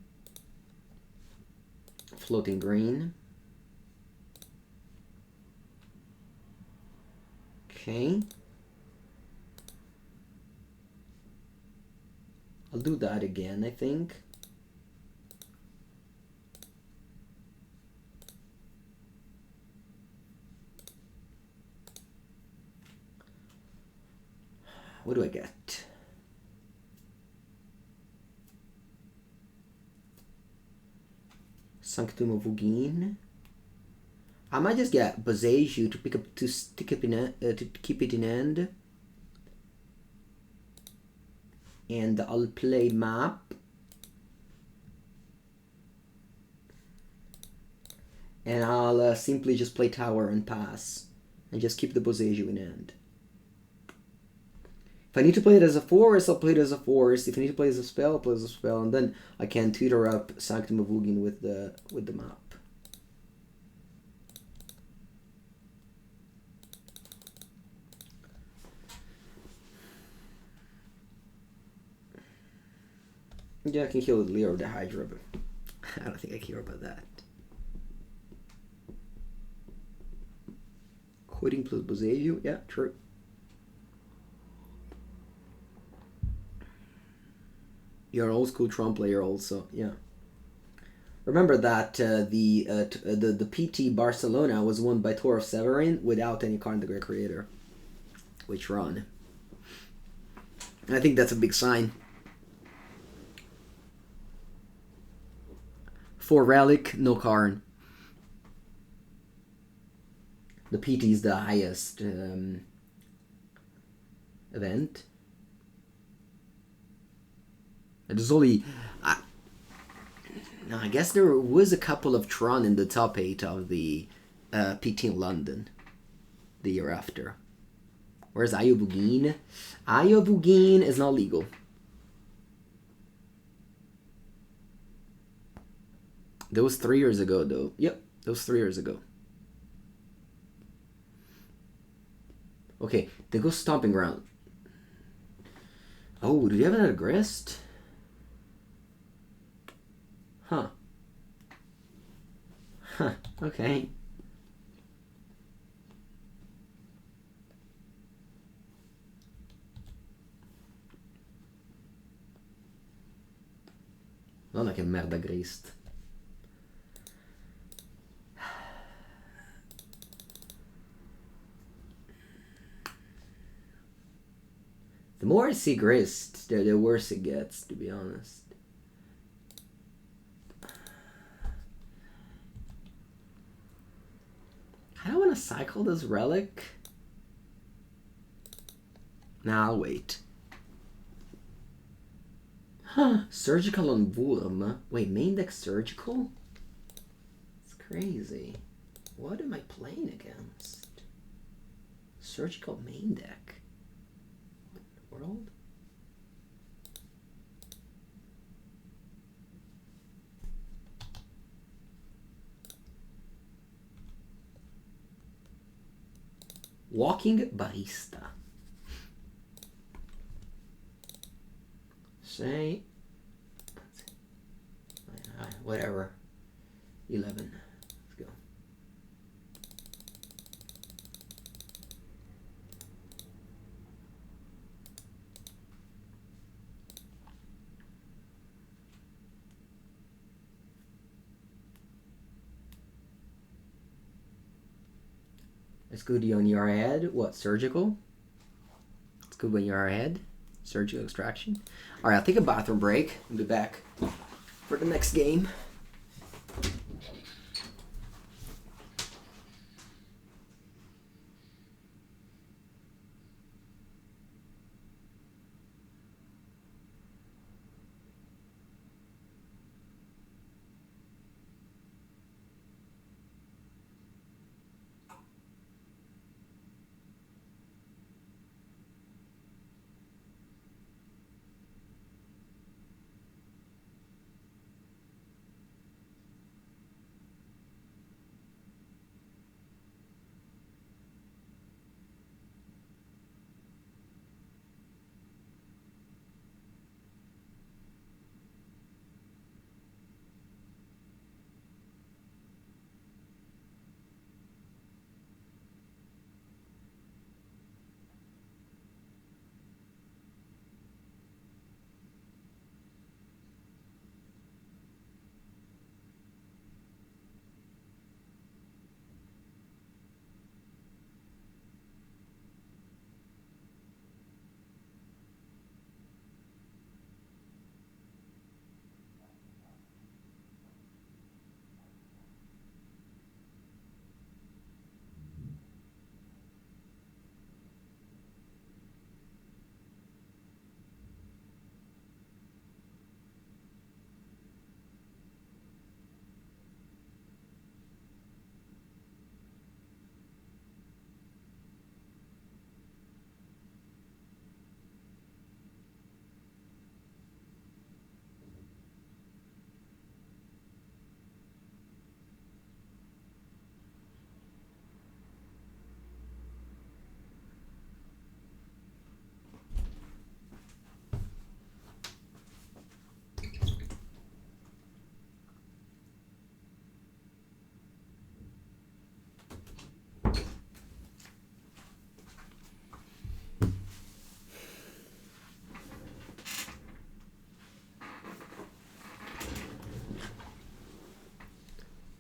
Floating green. Okay. I'll do that again, I think. What do I get? Sanctum of Ugin. I might just get Boseiju to keep it in hand. And I'll play map. And I'll simply just play tower and pass. And just keep the Boseiju in hand. If I need to play it as a forest, I'll play it as a forest. If I need to play it as a spell, I'll play it as a spell. And then I can tutor up Sanctum of Ugin with the map. Yeah, I can kill Leo or the Hydra, but I don't think I care about that. Quitting plus Boseiju? Yeah, true. You're an old school Tron player also, yeah. Remember that the PT Barcelona was won by Tor of Severin without any Karn the Great Creator. Which run? I think that's a big sign. For Relic, no Karn. The PT is the highest event. There's only... no, I guess there was a couple of Tron in the top 8 of the PT in London the year after. Where's Eye of Ugin? Eye of Ugin is not legal. That was 3 years ago, though. Yep, that was 3 years ago. Okay, they go Stomping Ground. Oh, do you have another Grist? Huh. Huh, okay. Non è che merda Grist. The more I see Grist, the worse it gets, to be honest. I don't want to cycle this Relic. Nah, I'll wait. Huh, Surgical on Wurm. Wait, main deck Surgical? It's crazy. What am I playing against? Surgical main deck? World? Walking Ballista. Say, whatever. 11. Let's go. It's good on your head. What, surgical? It's good when you're ahead. Surgical extraction. Alright, I'll take a bathroom break and be back for the next game.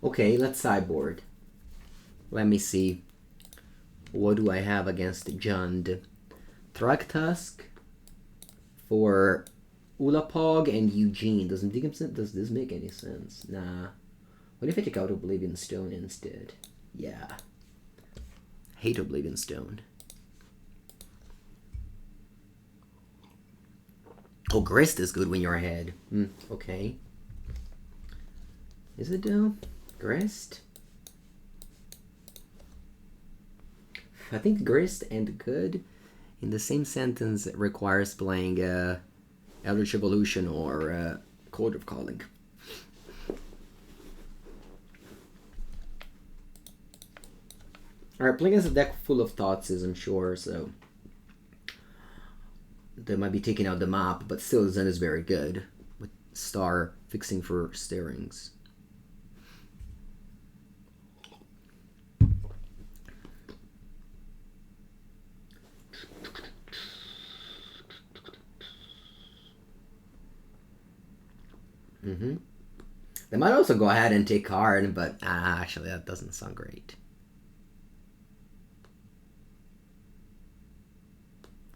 Okay, let's sideboard. Let me see. What do I have against Jund? Thragtusk for Ulamog and Ugin. Does this make any sense? Nah. What if I take out Oblivion Stone instead? Yeah. Hate Oblivion Stone. Oh, Grist is good when you're ahead. Okay. Is it though? Grist? I think Grist and good in the same sentence requires playing Eldritch Evolution or Code of Calling. Alright, playing against a deck full of Thoughtseize, I'm sure, so they might be taking out the map, but still Zen is very good with Star fixing for Stirrings. They might also go ahead and take Karn, but actually that doesn't sound great.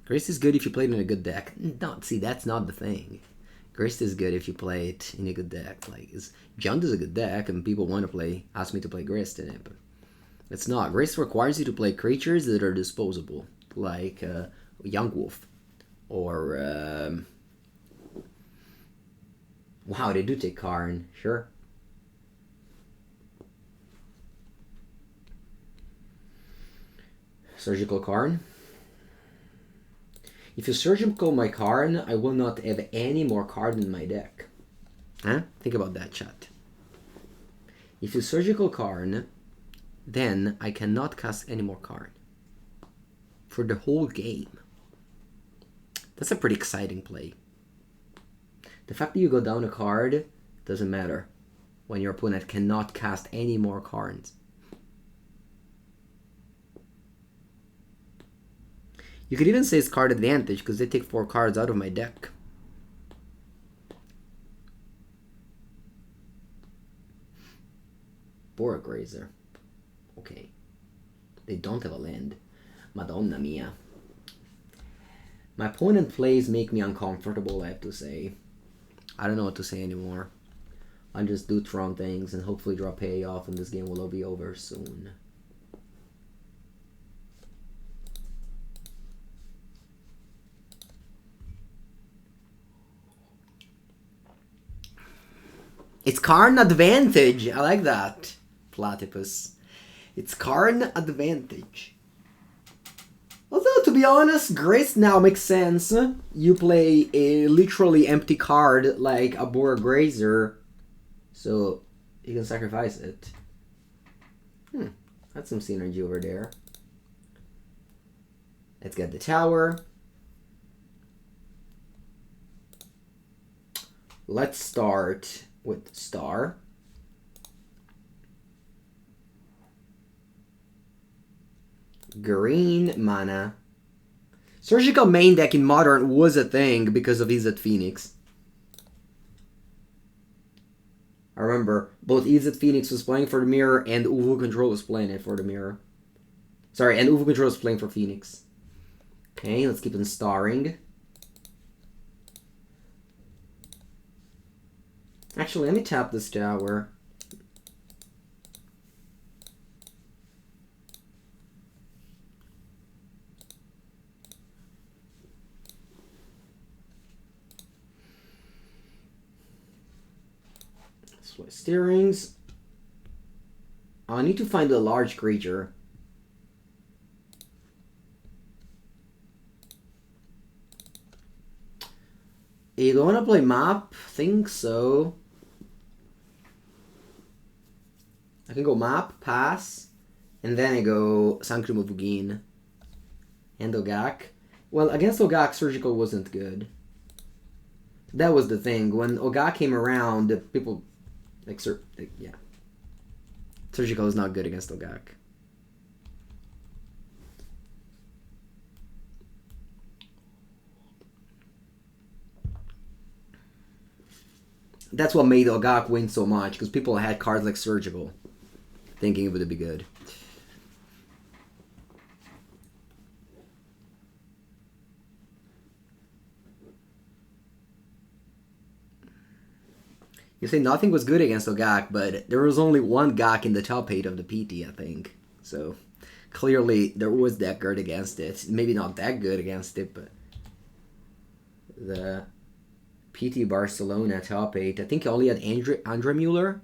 Grist is good if you play it in a good deck. No, see, that's not the thing. Grist is good if you play it in a good deck. Like, Jund is a good deck, and people want to ask me to play Grist in it, but it's not. Grist requires you to play creatures that are disposable, like Young Wolf, or wow, they do take Karn, sure. Surgical Karn. If you surgical my Karn, I will not have any more Karn in my deck. Huh? Think about that, chat. If you surgical Karn, then I cannot cast any more Karn for the whole game. That's a pretty exciting play. The fact that you go down a card doesn't matter when your opponent cannot cast any more cards. You could even say it's card advantage because they take 4 cards out of my deck. Boar Grazer. Okay. They don't have a land. Madonna mia. My opponent plays make me uncomfortable, I have to say. I don't know what to say anymore. I'll just do Tron things and hopefully draw payoff and this game will all be over soon. It's Karn advantage. I like that. Platypus. It's Karn advantage. Although, to be honest, Grist now makes sense. You play a literally empty card like a Boar Grazer, so you can sacrifice it. That's some synergy over there. Let's get the tower. Let's start with Star. Green mana. Surgical main deck in Modern was a thing because of Izzet Phoenix. I remember both Izzet Phoenix was playing for the mirror and Uvu Control was playing it for the mirror. Sorry, and Uvu Control was playing for Phoenix. Okay, let's keep on starring. Actually, let me tap this tower. Steerings. I need to find a large creature. You don't want to play map? Think so. I can go map, pass, and then I go Sanctum of Ugin and Ogak. Well, against Ogak, Surgical wasn't good. That was the thing. When Ogak came around, people... yeah. Surgical is not good against Ogak. That's what made Ogak win so much, because people had cards like Surgical. thinking it would be good. You say nothing was good against Ogak, but there was only one Gak in the top 8 of the PT, I think. So clearly there was that good against it. Maybe not that good against it, but the PT Barcelona top 8. I think he only had Andre Mueller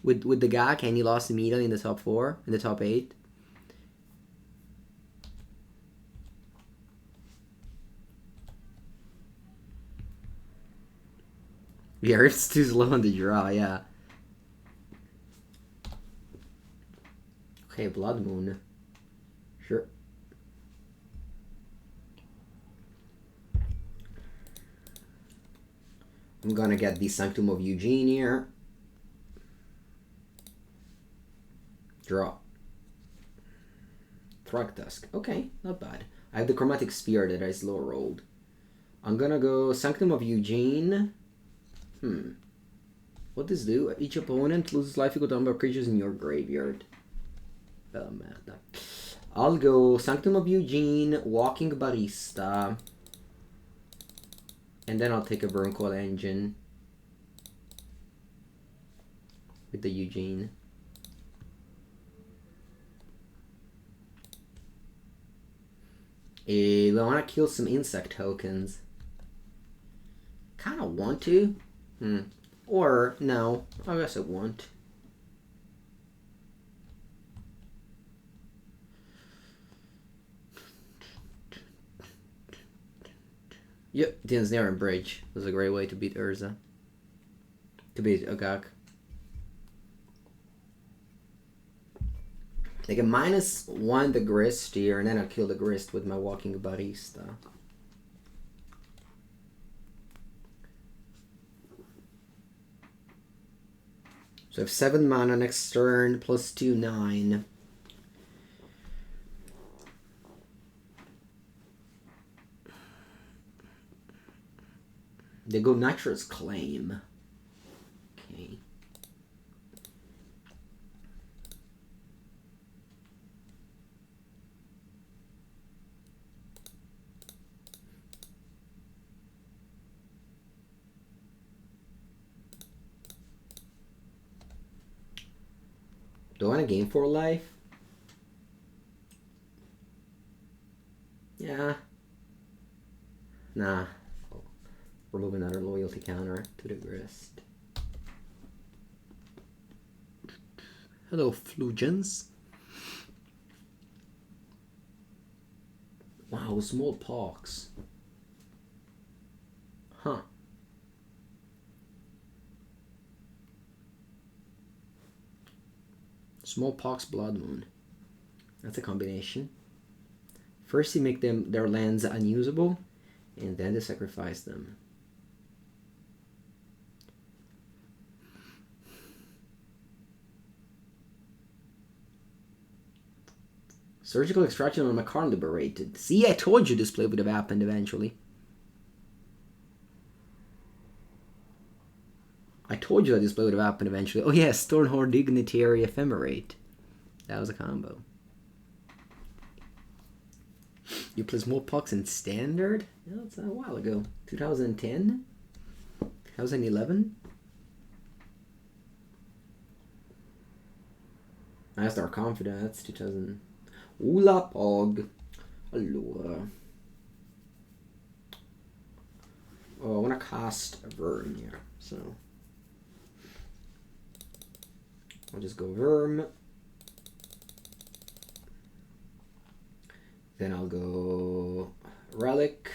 with the Gak, and he lost immediately in the top 4, in the top 8. Yeah, it's too slow on the draw, yeah. Okay, Blood Moon. Sure. I'm gonna get the Sanctum of Ugin here. Draw. Thragtusk. Okay, not bad. I have the Chromatic Sphere that I slow rolled. I'm gonna go Sanctum of Ugin. What does this do? Each opponent loses life equal to number of creatures in your graveyard. Bella merda. I'll go Sanctum of Ugin, Walking Ballista, and then I'll take a Wurmcoil Engine with the Ugin. I want to kill some insect tokens. Kind of want to. Or, no. I guess I won't. Yep, Dinsnaren Bridge was a great way to beat Urza. To beat Ogak. Like a -1 the Grist here, and then I'll kill the Grist with my Walking Ballista. So I have 7 mana next turn, +2, 9. They go Nitrous Claim. Okay. Do I want to game for life? Yeah. Nah. I'll remove another loyalty counter to the Grist. Hello, Flugens. Wow, smallpox. Huh. Smallpox, Blood Moon. That's a combination. First you make their lands unusable, and then they sacrifice them. Surgical Extraction on my Karn Liberated. See, I told you this play would have happened eventually. I told you that this play would have happened eventually. Oh yes, Dreadhorde Dignitary Ephemerate. That was a combo. You play Smallpox in Standard? Yeah, that's a while ago. 2010? 2011? That's our confidence. 2000. Ulamog. Allora. Oh, I want to cast a Worm here, so I'll just go Worm. Then I'll go Relic.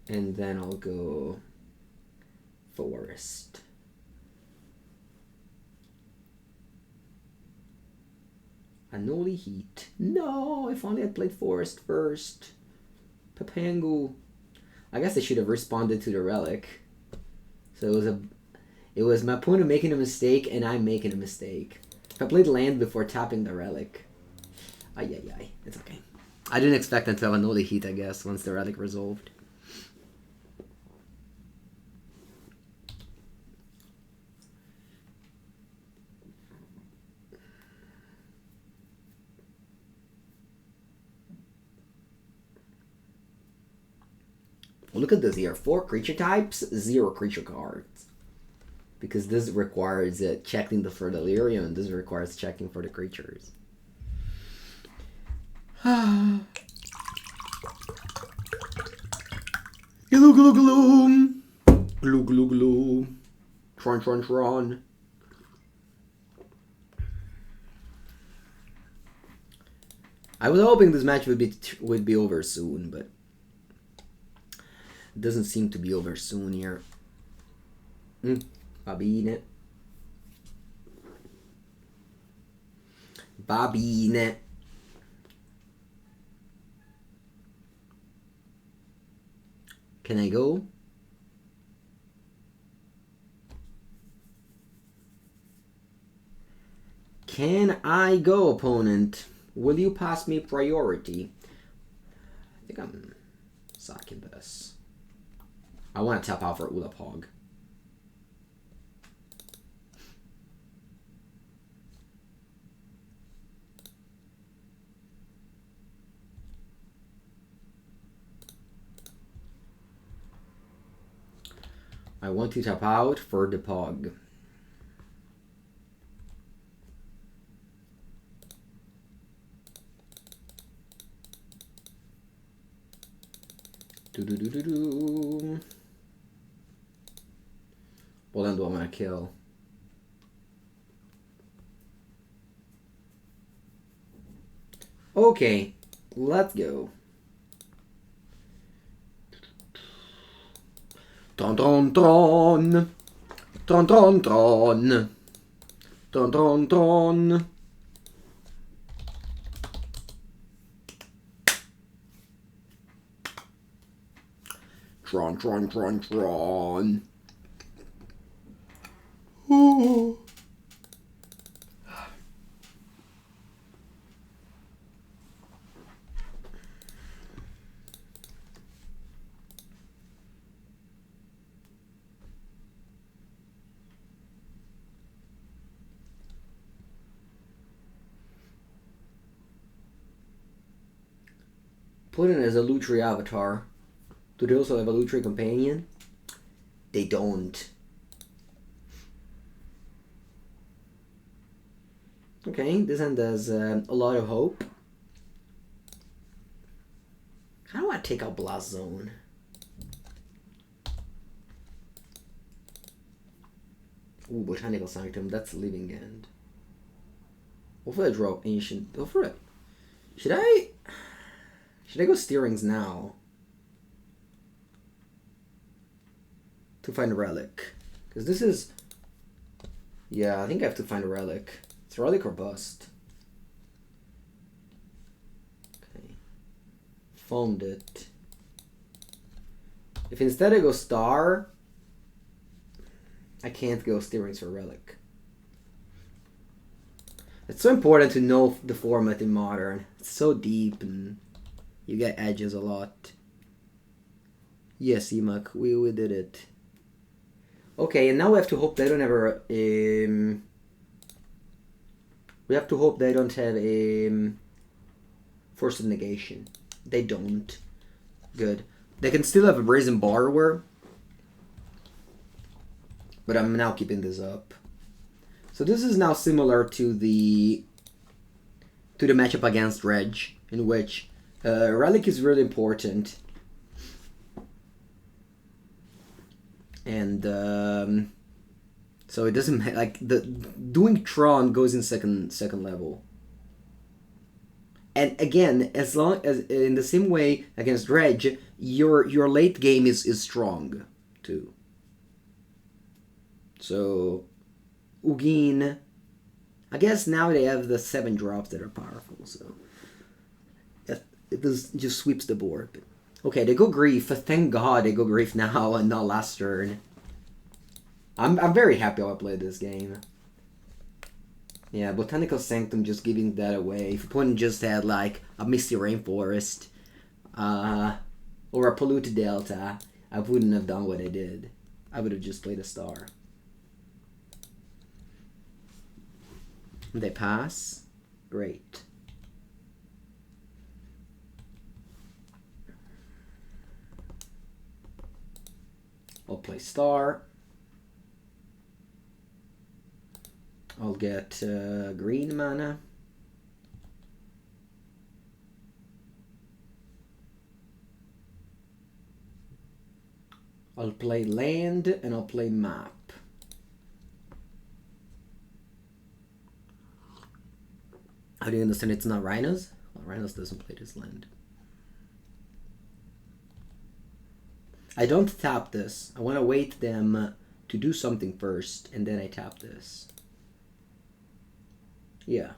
And then I'll go Forest. Anoli Heat. No, if only I played Forest first. Papangu. I guess I should have responded to the Relic. So it was my opponent making a mistake and I'm making a mistake. If I played land before tapping the Relic. Ay. It's okay. I didn't expect them to have a Noli Heat, I guess, once the Relic resolved. Look at this here. 4 creature types, 0 creature cards. Because this requires checking for the Delirium, and this requires checking for the creatures. Glue, glue, glue. Glue, glue, glue. Tron, Tron, Tron. I was hoping this match would be over soon, but it doesn't seem to be over soon here. Babine. Babine. Can I go? Can I go, opponent? Will you pass me priority? I think I'm sacking this. I want to tap out for Ulamog. I want to tap out for the Pog. Well, then do I want to kill? Okay, let's go. Tron, Tron, Tron. Tron, Tron, Tron. Tron, Tron, Tron. Tron, Tron, Tron, Tron. Ooh. Put in as a Lutri avatar. Do they also have a Lutri companion? They don't. Okay, this hand has a lot of hope. How do I take out Blast Zone? Ooh, Botanical Sanctum, that's Living End. Hopefully I draw Ancient. Go for it. Should I go Steerings now? To find a Relic. Because this is... Yeah, I think I have to find a Relic. It's Relic or Bust. Okay. Foamed it. If instead I go Star, I can't go Steerings for Relic. It's so important to know the format in Modern. It's so deep and you get edges a lot. Yes, Emak, we did it. Okay, and now we have to hope they don't ever... we have to hope they don't have a Force of Negation. They don't. Good. They can still have a Brazen Borrower. But I'm now keeping this up. So this is now similar to the matchup against Dredge, in which Relic is really important. And so it doesn't like doing Tron goes in second level. And again, as long as in the same way against Dredge, your late game is strong too. So Ugin, I guess now they have the 7 drops that are powerful, so it just sweeps the board. But, okay, they go Grief. Thank God they go Grief now and not last turn. I'm very happy how I played this game. Yeah, Botanical Sanctum just giving that away. If opponent just had like a Misty Rainforest or a Polluted Delta, I wouldn't have done what I did. I would have just played a Star. They pass. Great. I'll play Star. I'll get green mana. I'll play land and I'll play map. How do you understand it's not rhinos? Well, rhinos doesn't play this land. I don't tap this. I want to wait them to do something first and then I tap this. Yeah.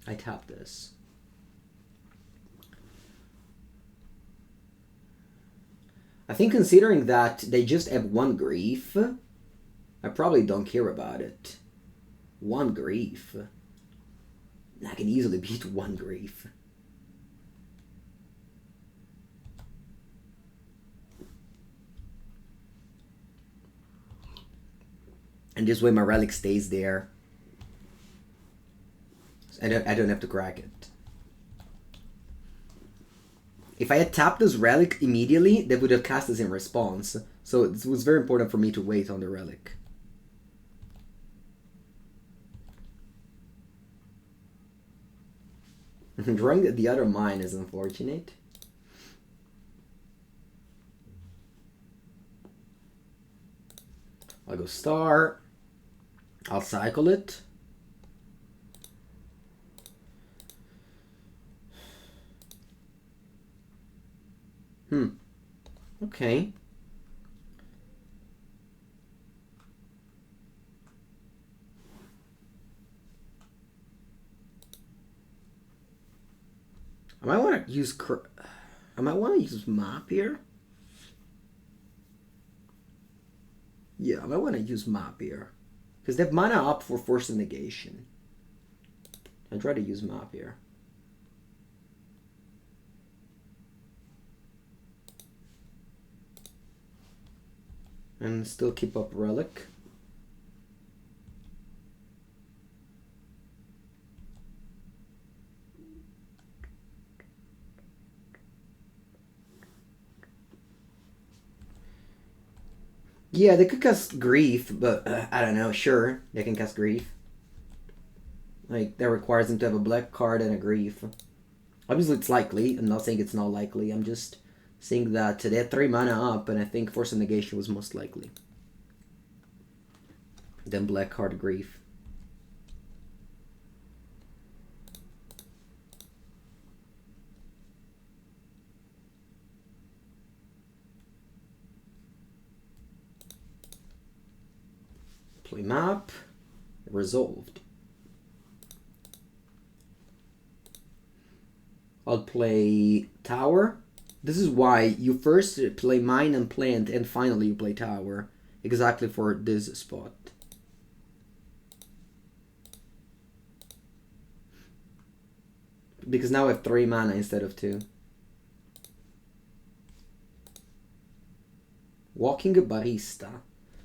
I tap this. I think considering that they just have one grief, I probably don't care about it. One grief. I can easily beat one grief. And this way my relic stays there. I don't have to crack it. If I had tapped this relic immediately, they would have cast this in response. So it was very important for me to wait on the relic. Drawing the other mine is unfortunate. I'll go Star. I'll cycle it. Okay. I might want to use map here. Yeah, I might want to use map here. Because they have mana up for Force of Negation. I'd try to use map here. And still keep up Relic. Yeah, they could cast Grief, but I don't know. Sure, they can cast Grief. Like, that requires them to have a black card and a Grief. Obviously, it's likely. I'm not saying it's not likely. I'm just saying that they had 3 mana up, and I think Force of Negation was most likely. Then black card Grief. Play map. Resolved. I'll play tower. This is why you first play mine and plant and finally you play tower. Exactly for this spot. Because now I have 3 mana instead of 2. Walking Ballista.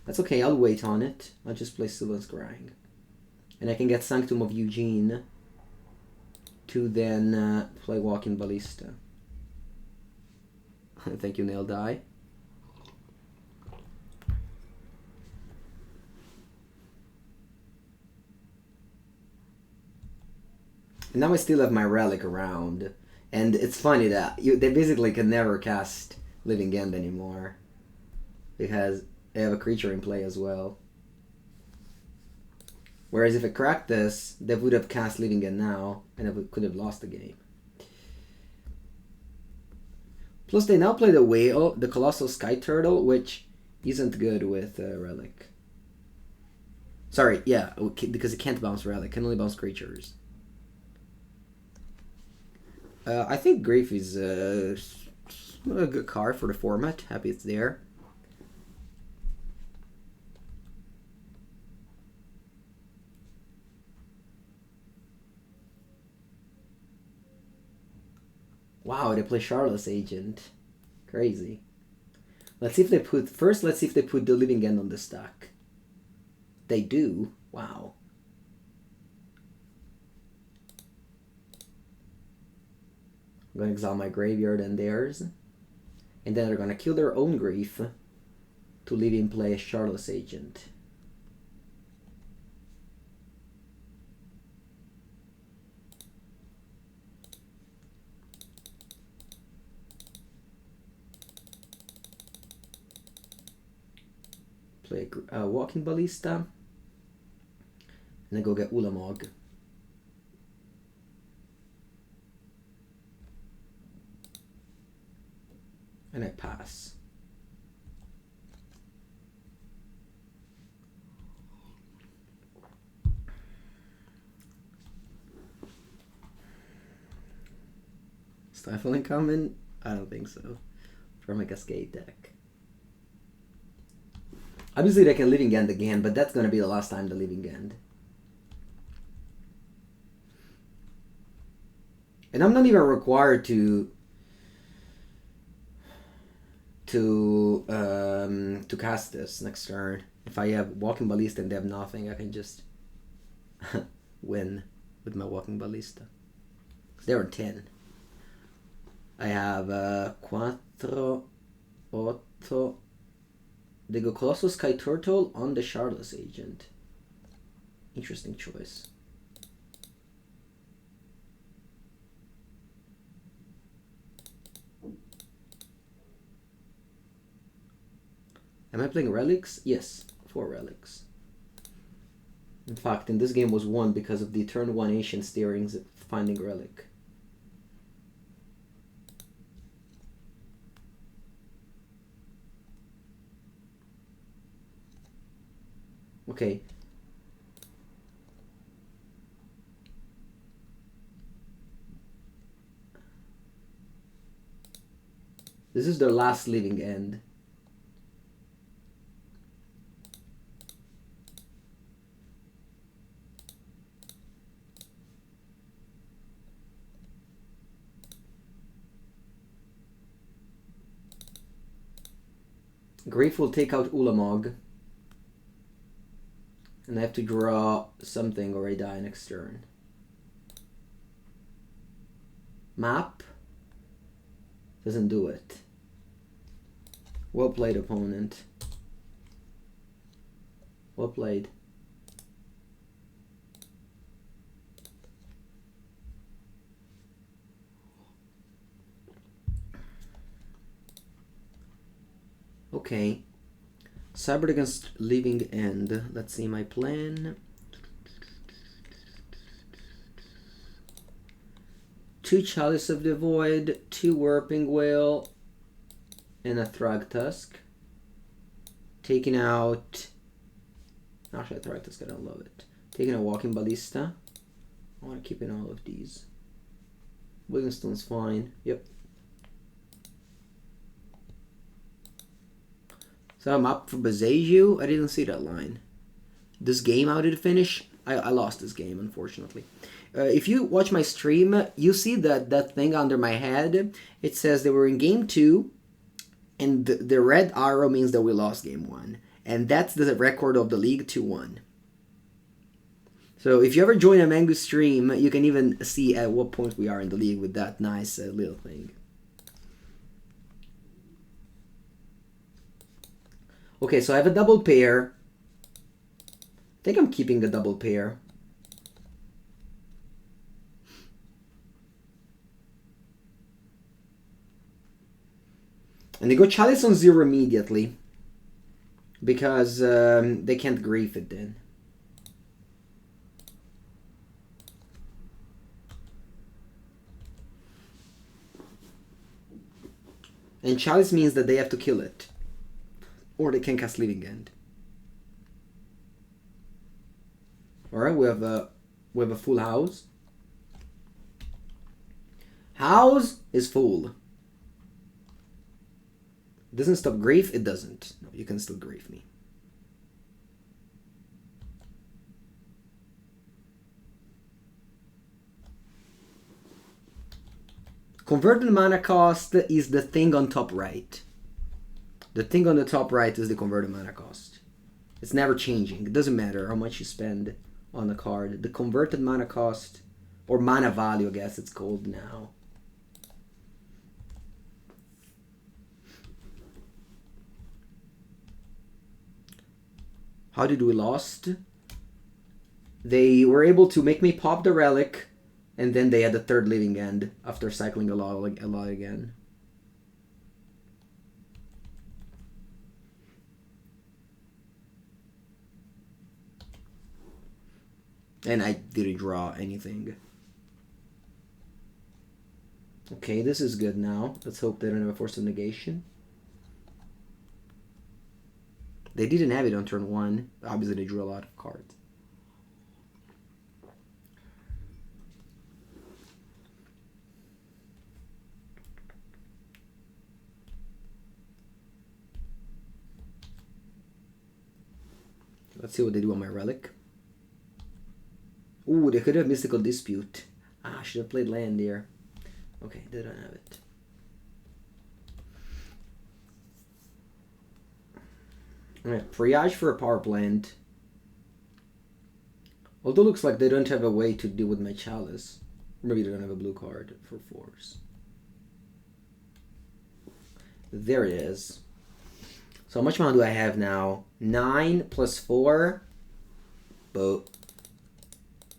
That's okay, I'll wait on it. I'll just play Sylvan Scrying. And I can get Sanctum of Ugin to then play Walking Ballista. Thank you, Nail Die. And now I still have my Relic around. And it's funny that they basically can never cast Living End anymore. Because they have a creature in play as well. Whereas if I cracked this, they would have cast Living End now, and I could have lost the game. Plus they now play the Whale, the Colossal Sky Turtle, which isn't good with Relic. Sorry, yeah, because it can't bounce Relic, it can only bounce creatures. I think Grief is a good card for the format. Happy it's there. Wow, they play Chalice Agent. Crazy. Let's see if they put... First, let's see if they put the Living End on the stack. They do. Wow. I'm going to exile my graveyard and theirs. And then they're going to kill their own Grief. to leave in play a Chalice Agent. Play a Walking Ballista, and then go get Ulamog. And I pass. Stifling coming? I don't think so. From a Cascade deck. Obviously they can Living End again, but that's gonna be the last time the Living End. And I'm not even required to cast this next turn. If I have Walking Ballista and they have nothing, I can just win with my Walking Ballista. They're on 10. I have 4, 8. They go Colossal Sky Turtle on the Chalice Agent. Interesting choice. Am I playing relics? Yes, 4 relics. In fact, in this game was won because of the turn 1 Ancient Steerings finding relic. Okay. This is their last Living End. Grief will take out Ulamog. And I have to draw something or I die next turn. Map. Doesn't do it. Well played, opponent. Well played. Okay. Sideboard against Living End. Let's see my plan. 2 Chalice of the Void, 2 Warping Wail, and a Thragtusk. Taking out... Actually, a Thragtusk, I don't love it. Taking a Walking Ballista. I want to keep in all of these. Oblivion Stone's fine. Yep. So I'm up for Bazeju. I didn't see that line. This game, how did it finish? I lost this game, unfortunately. If you watch my stream, you see that thing under my head. It says they were in game 2, and the red arrow means that we lost game 1. And that's the record of the league, 2-1. So if you ever join a Mengu stream, you can even see at what point we are in the league with that nice little thing. Okay, so I have a double pair. I think I'm keeping the double pair. And they go Chalice on 0 immediately. Because they can't grief it then. And Chalice means that they have to kill it. Or they can cast Living End. Alright, we have a full house. House is full. Doesn't stop grief? It doesn't. No, you can still grief me. Converted mana cost is the thing on top right. The thing on the top right is the converted mana cost. It's never changing. It doesn't matter how much you spend on a card. The converted mana cost, or mana value, I guess it's called now. How did we lost? They were able to make me pop the relic, and then they had the third living end after cycling a lot again. And I didn't draw anything. Okay, this is good now. Let's hope they don't have a Force of Negation. They didn't have it on turn 1. Obviously, they drew a lot of cards. Let's see what they do on my relic. Ooh, they could have Mystical Dispute. Ah, I should have played land here. Okay, they don't have it. Alright, Triage for a power plant. Although looks like they don't have a way to deal with my Chalice. Maybe they don't have a blue card for Force. There it is. So how much mana do I have now? 9 plus 4. But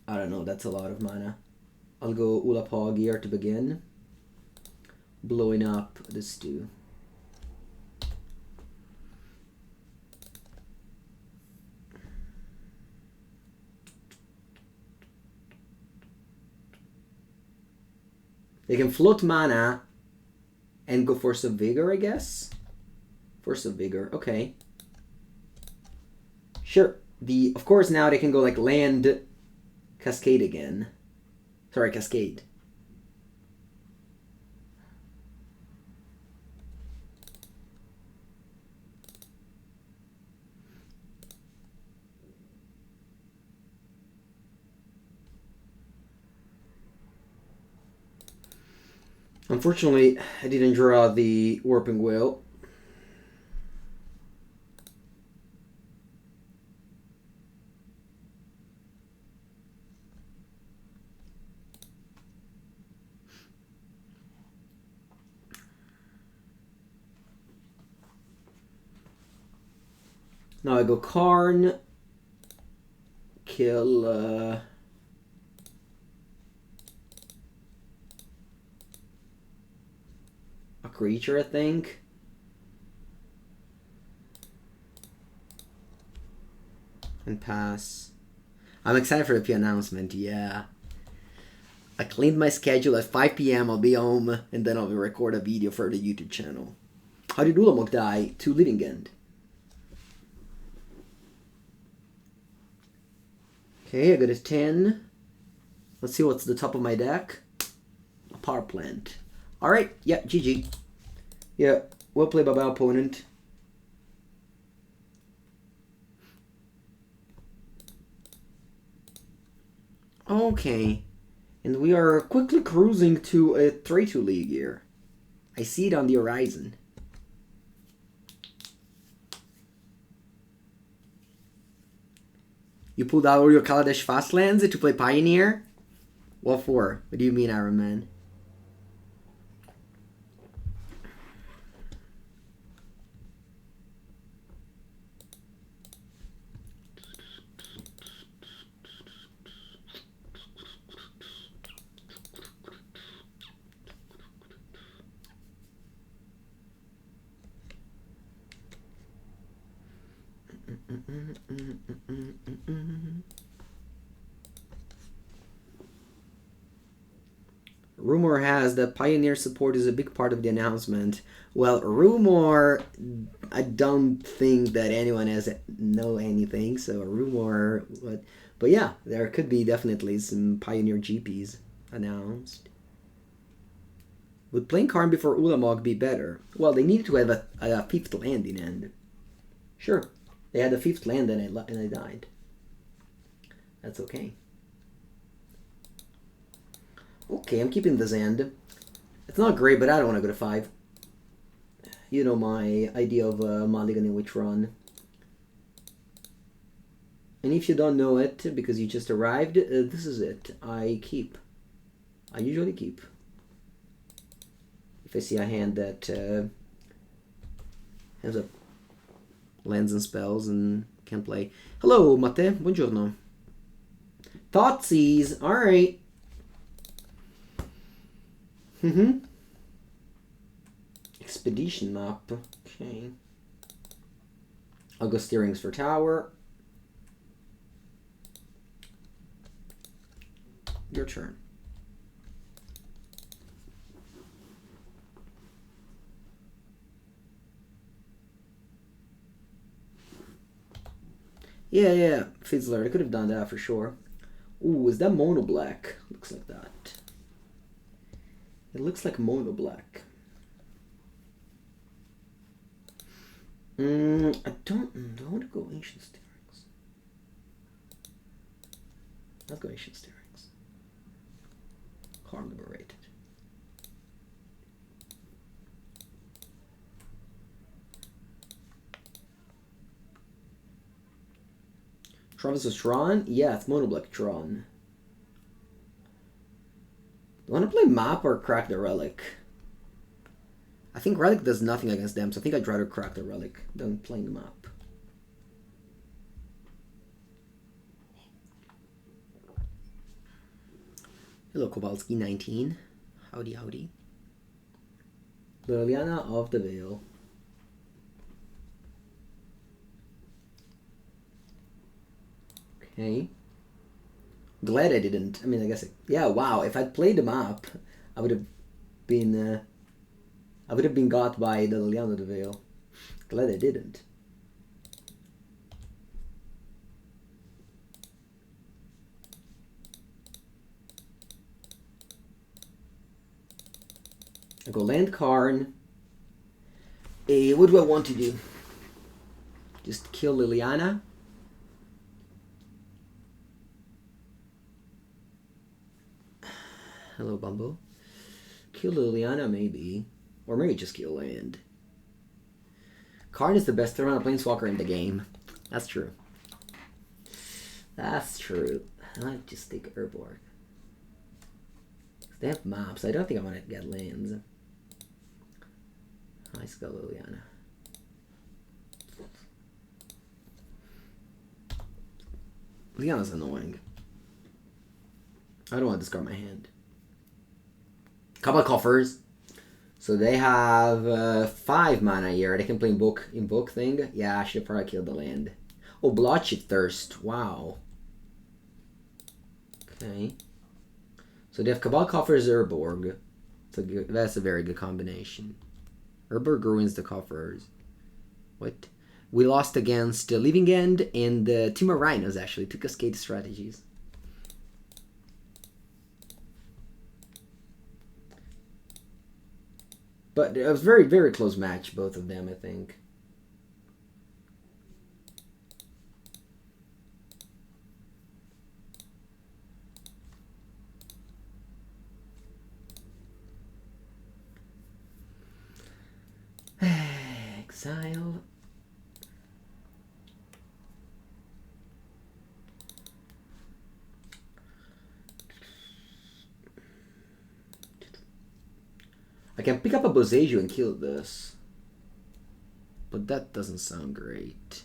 I don't know, that's a lot of mana. I'll go Ulamog here to begin. Blowing up this too. They can float mana and go Force of Vigor, I guess. Force of Vigor, okay. Sure. Of course now they can go like land Cascade again. Sorry, Cascade. Unfortunately, I didn't draw the Warping Wail. Now I go Karn, kill a creature, I think. And pass. I'm excited for the P announcement, yeah. I cleaned my schedule at 5 PM, I'll be home, and then I'll record a video for the YouTube channel. How did Ulamog die? 2 living end. Okay, I got a 10. Let's see what's the top of my deck. A power plant. Alright, yeah, GG. Yeah, well played by my opponent. Okay. And we are quickly cruising to a 3-2 league here. I see it on the horizon. You pulled out all your Kaladesh Fastlands to play Pioneer? What for? What do you mean, Iron Man? Rumor has that Pioneer support is a big part of the announcement. Well, rumor, I don't think that anyone has know anything, so rumor, but yeah, there could be definitely some Pioneer GPs announced. Would playing Karn before Ulamog be better? Well, they needed to have a 5th land in end. Sure, they had a 5th land and I died. That's okay. Okay, I'm keeping this end. It's not great, but I don't want to go to 5. You know my idea of mulliganing with Tron. And if you don't know it, because you just arrived, this is it. I keep. I usually keep. If I see a hand that has a lands and spells and Can't play. Hello, Mate. Buongiorno. Thoughtseize. Alright. Expedition map. Okay. I'll go steerings for tower. Your turn. Yeah. Fizzler. I could have done that for sure. Ooh, is that mono black? Looks like that. It looks like mono black. I don't want to go ancient steerings. Let's go ancient steerings. Karn Liberated. Travis Tron? Yeah, it's mono black Tron. Do you want to play map or crack the relic? I think relic does nothing against them, so I think I'd rather crack the relic than playing the map. Hello, Kowalski 19. Howdy, howdy. Liliana of the Veil. Okay. Glad I didn't. I mean, I guess. Yeah. Wow. If I'd played the map, I would have been. I would have been got by the Liliana of the Veil. Glad I didn't. I go land Karn. What do I want to do? Just kill Liliana? Hello, Bumbo. Kill Liliana, maybe. Or maybe just kill land. Karn is the best third-round planeswalker in the game. That's true. That's true. I might just take Urborg. They have maps. I don't think I want to get lands. Let's go Liliana. Liliana's annoying. I don't want to discard my hand. Couple of coffers. So they have 5 mana here. They can play invoke thing. Yeah, I should probably kill the land. Oh, Blotched Thirst. Wow. Okay. So they have Cabal Coffers, Urborg. That's a very good combination. Urborg ruins the coffers. What? We lost against Living End and Team of Rhinos, actually. 2 Cascade strategies. But it was very, very close match, both of them, I think. Exile. I can pick up a Boseiju and kill this. But that doesn't sound great.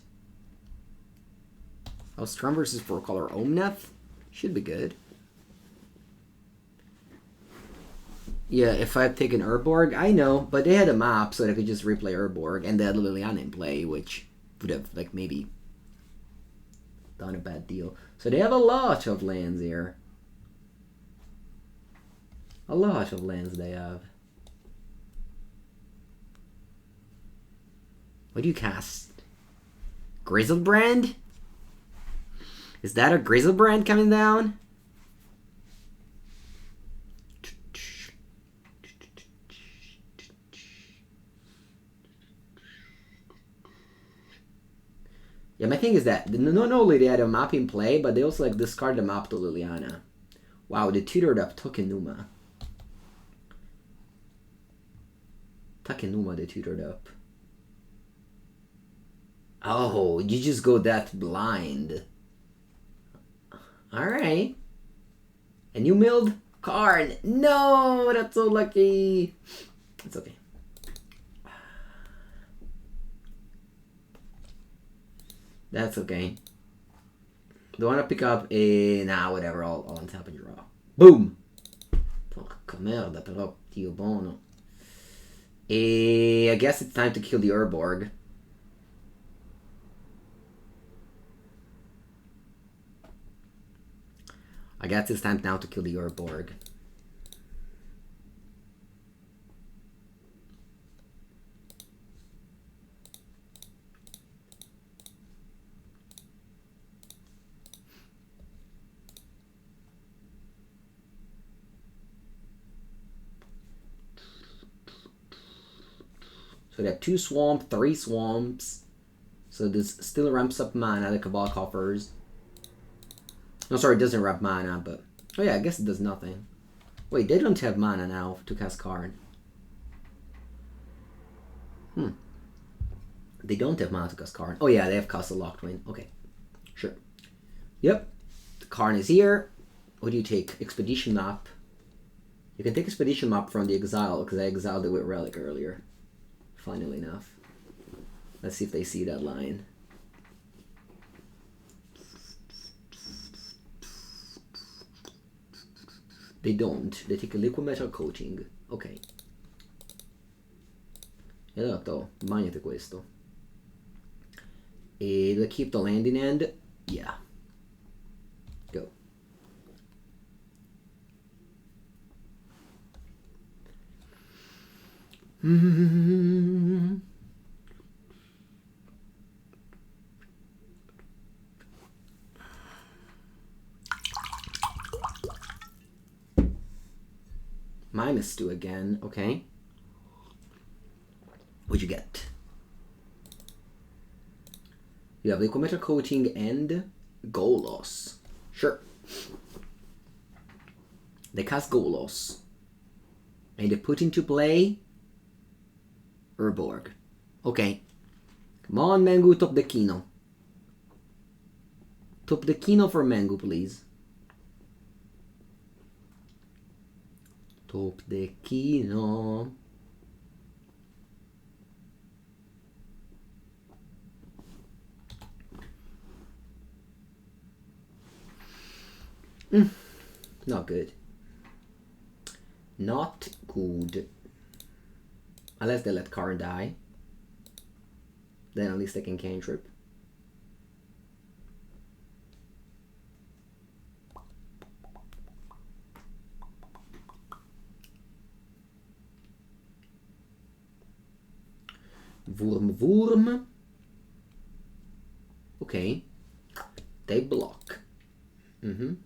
Oh, Strum versus 4-color Omnath? Should be good. Yeah, if I had taken Urborg, I know, but they had a map so that I could just replay Urborg, and they had Liliana in play, which would have, like, maybe done a bad deal. So they have a lot of lands here. A lot of lands they have. What do you cast? Grizzlebrand? Is that a Grizzlebrand coming down? Yeah, my thing is that not only they had a map in play, but they also like discard the map to Liliana. Wow, they tutored up Tokenuma. Takenuma they tutored up. Oh, you just go that blind. Alright. And you milled Karn. No, that's so lucky. It's okay. That's okay. Do I want to pick up a... Nah, whatever. I'll untap and draw. Boom! Porca merda, però, Dio buono. I guess it's time to kill the Urborg. I guess it's time now to kill the Urborg. So they have 2 swamps, 3 swamps. So this still ramps up mana, the Cabal Coffers. No, sorry, it doesn't ramp mana, but... Oh yeah, I guess it does nothing. Wait, they don't have mana now to cast Karn. They don't have mana to cast Karn. Oh yeah, they have Castle Locktwin. Okay, sure. Yep, the Karn is here. What do you take? Expedition Map. You can take Expedition Map from the Exile, because I exiled it with Relic earlier. Funnily enough. Let's see if they see that line. They don't. They take a liquid metal coating. Ok. E allora ho detto, bagnate questo. E do I keep the land in hand? Yeah. Go. -2 again, okay. What'd you get? You have liquid metal coating and Golos. Sure. They cast Golos. And they put into play Urborg. Okay. Come on, Mengu, top the Kino. Top the Kino for Mengu, please. Top the Kino. Not good. Not good. Unless they let Karn die. Then at least they can cantrip. Wurm. Okay. They block. I'm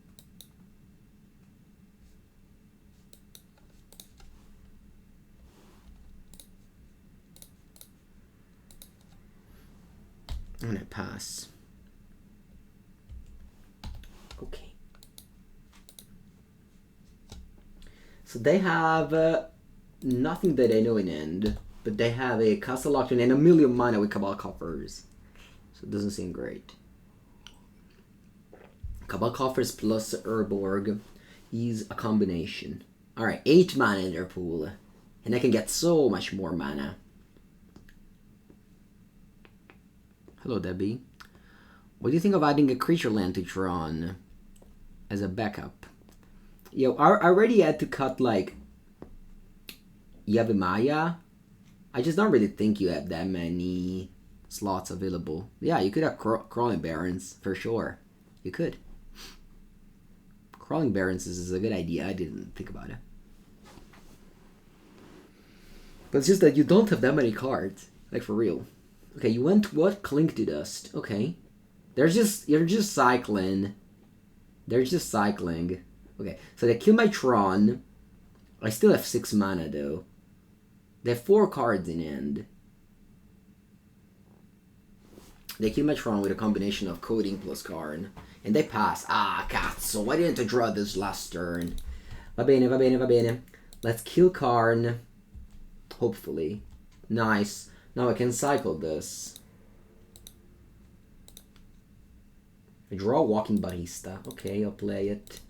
gonna pass. Okay. So they have nothing that I know in end, but they have a Castle Locktwin and a million mana with Cabal Coffers. So it doesn't seem great. Cabal Coffers plus Urborg is a combination. Alright, 8 mana in their pool. And I can get so much more mana. Hello, Debbie. What do you think of adding a creature land to Tron as a backup? Yo, I already had to cut, like, Yavimaya. I just don't really think you have that many slots available. Yeah, you could have Crawling Barrens, for sure. You could. Crawling Barrens is a good idea. I didn't think about it. But it's just that you don't have that many cards. Like, for real. Okay, you went what? Clink to Dust. Okay. You're just cycling. They're just cycling. Okay, so they kill my Tron. I still have 6 mana though. They have 4 cards in hand. They kill my Tron with a combination of coding plus Karn. And they pass. Ah, cazzo, why didn't I draw this last turn? Va bene, va bene, va bene. Let's kill Karn. Hopefully. Nice. Now I can cycle this. I draw Walking Ballista. Okay, I'll play it.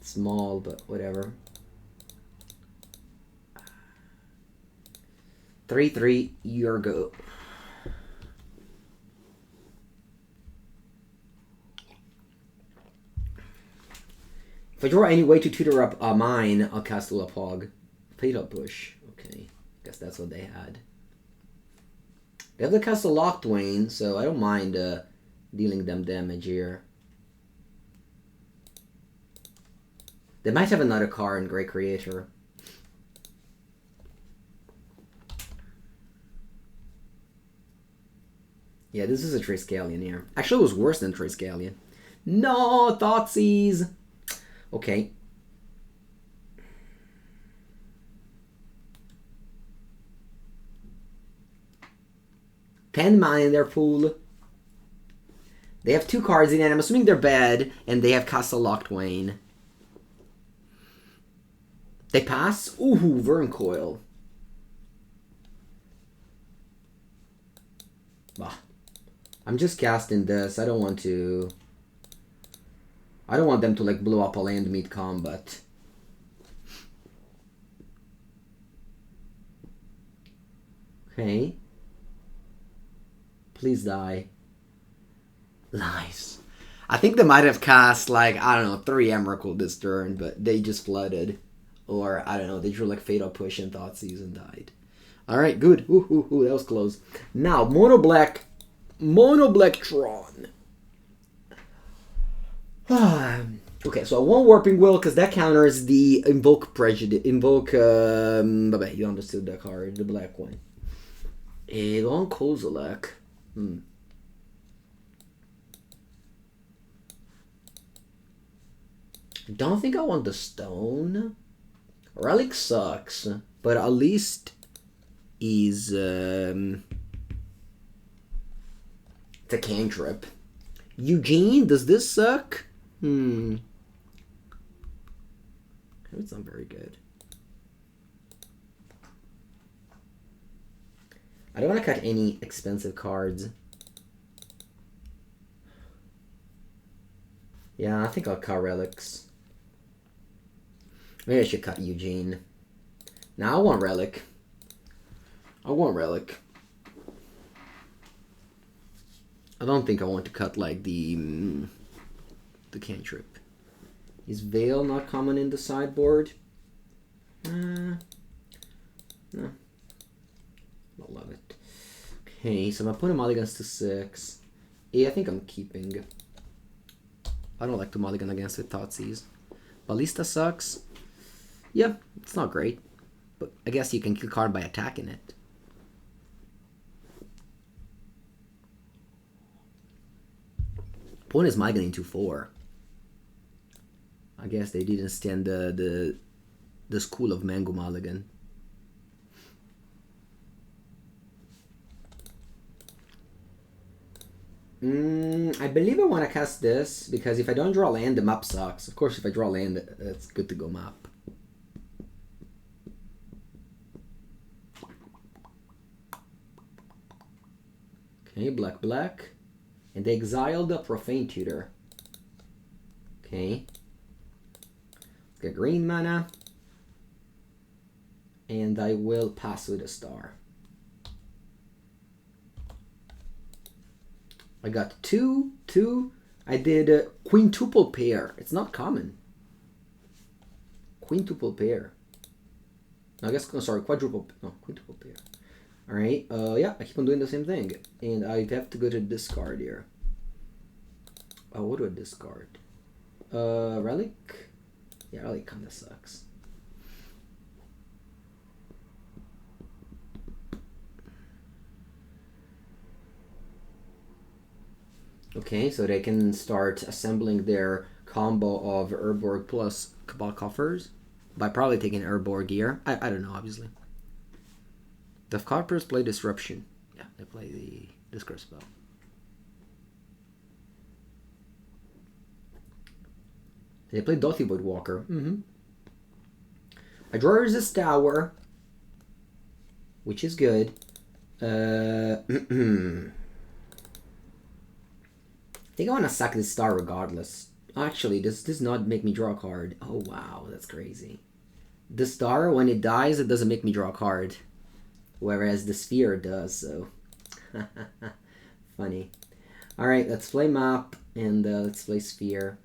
Small, but whatever. 3/3, your go. If I draw any way to tutor up a mine, I'll cast Ulamog. Fatal Push. Okay. Guess that's what they had. They have the Castle Lockdwain, so I don't mind dealing them damage here. They might have another Karn, Great Creator. Yeah, this is a Triskelion here. Actually, it was worse than Triskelion. No, Thoughtseize! Okay. Pen Mine in their pool. They have 2 cards in it. I'm assuming they're bad, and they have Castle Lockdwain. They pass? Ooh, Wurmcoil. Bah. I'm just casting this. I don't want to... I don't want them to like blow up a land mid-combat. Okay. Please die. Nice. I think they might have cast like, I don't know, 3 Emrakul this turn, but they just flooded. Or, I don't know, they drew like Fatal Push and Thoughtseize and died. Alright, good. Ooh, that was close. Now, Mono Black Tron. Okay, so I want Warping Wail because that counters the Invoke Prejudice. You understood that card, the black one. And on Kozilek. Don't think I want the stone. Relic sucks, but at least is it's a cantrip. Ugin, does this suck? It's not very good. I don't want to cut any expensive cards. Yeah, I think I'll cut relics. Maybe I should cut Ugin. Now I want relic. I don't think I want to cut like the cantrip. Is Veil not common in the sideboard? No. I love it. Okay, so I'm gonna put a mulligans to 6. Yeah, I think I'm keeping. I don't like to mulligan against with Thoughtseize. Ballista sucks. Yeah, it's not great. But I guess you can kill card by attacking it. Opponent is mulliganing to 4. I guess they didn't stand the school of Mango Mulligan. I believe I want to cast this because if I don't draw land, the map sucks. Of course, if I draw land, it's good to go map. Okay, black. And they exiled the Profane Tutor. Okay. Let's get green mana. And I will pass with a star. I got 2. I did a quintuple pair. It's not common. Quintuple pair. I guess, sorry, quintuple pair. Alright, yeah, I keep on doing the same thing. And I have to go to discard here. Oh, what do I discard? Relic? Yeah, Relic kinda sucks. Okay, so they can start assembling their combo of Urborg plus Cabal Coffers by probably taking Urborg here. I don't know, obviously. The Carpers play Disruption. Yeah, they play the Discard spell. They play Dothy Woodwalker. I draw Resist Tower, which is good. I think I want to sack this star regardless. Actually, this does not make me draw a card. Oh, wow, that's crazy. The star, when it dies, it doesn't make me draw a card. Whereas the sphere does, so. Funny. Alright, let's play map, and let's play sphere.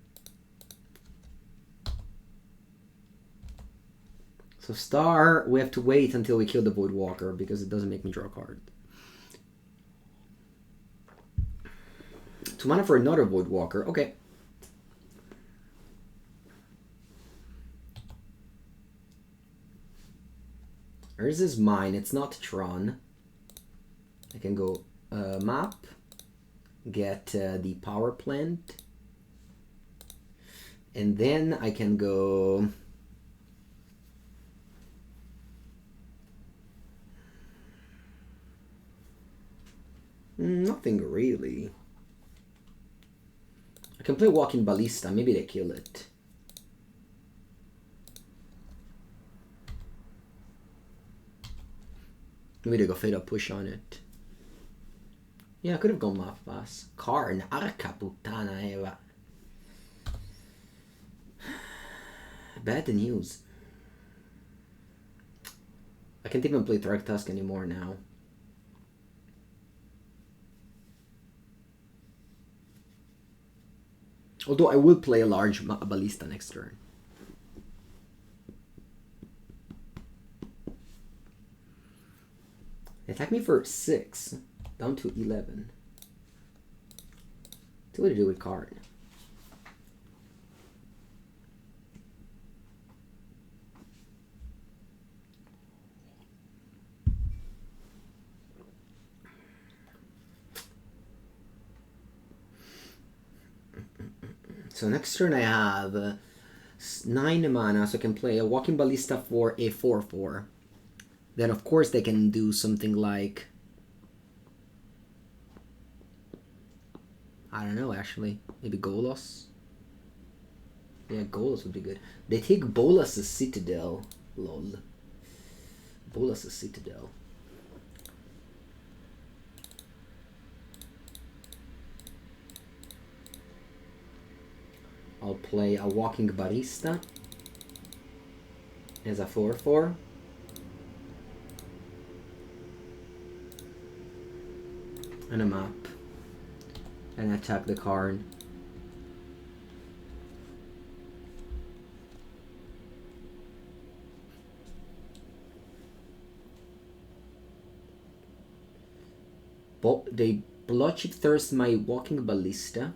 So Star, we have to wait until we kill the Voidwalker because it doesn't make me draw a card. 2 mana for another Voidwalker. Okay. Urza is mine. It's not Tron. I can go map, get the power plant, and then I can go nothing really. I can play Walking Ballista. Maybe they kill it. Maybe they go Fade Up Push on it. Yeah, I could have gone Map Pass. Karn, Arca Puttana Eva. Bad news. I can't even play Thragtusk anymore now. Although I will play a large Ballista next turn. Attack me for 6, down to 11. See what to do with Karn. So next turn I have 9 mana, so I can play a Walking Ballista for a 4/4. Then of course they can do something like, I don't know actually, maybe Golos? Yeah, Golos would be good. They take Bolas' Citadel, lol. Bolas' Citadel. I'll play a Walking Ballista as a 4/4. And a map. And attack the Karn. They Bloodship Thirst my Walking Ballista.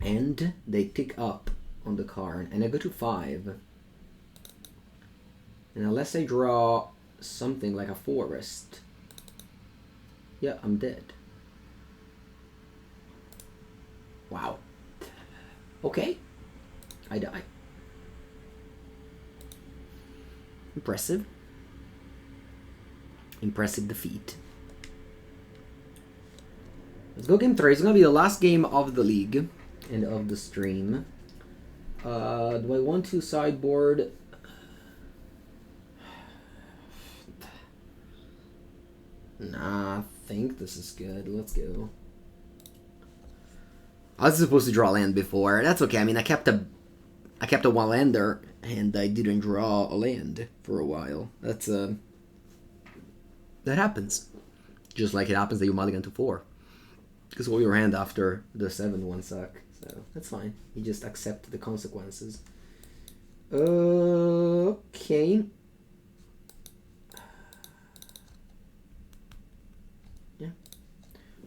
And they tick up on the Karn. And I go to 5. And unless I draw something like a forest, yeah, I'm dead. Wow. Okay. I die. Impressive. Impressive defeat. Let's go game 3. It's going to be the last game of the league and of the stream. Do I want to sideboard? Nah, I think this is good. Let's go. I was supposed to draw land before. That's okay. I mean, I kept a one-lander and I didn't draw a land for a while. That's that happens. Just like it happens that you mulligan to 4. Because all your hand after the 7-1 suck. So that's fine. You just accept the consequences. Okay.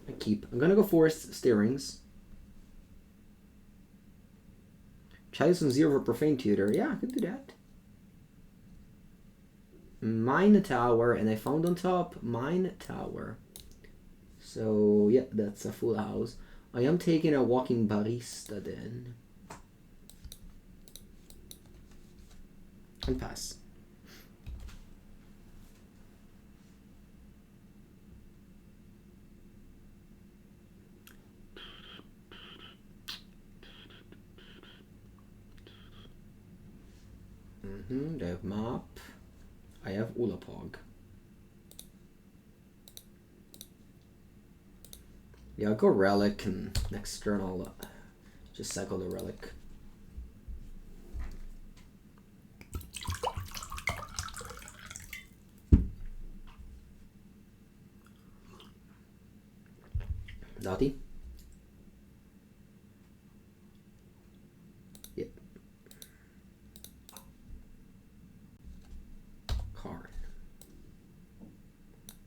I keep. I'm gonna go Forest Steerings. Chalice on 0 for Profane Tutor. Yeah, I could do that. Mine Tower, and I found on top Mine Tower. So, yeah, that's a full house. I am taking a Walking Ballista then. And pass. I have map. I have Ulamog. Yeah, I'll go Relic and next turn I'll just cycle the Relic. Dotty.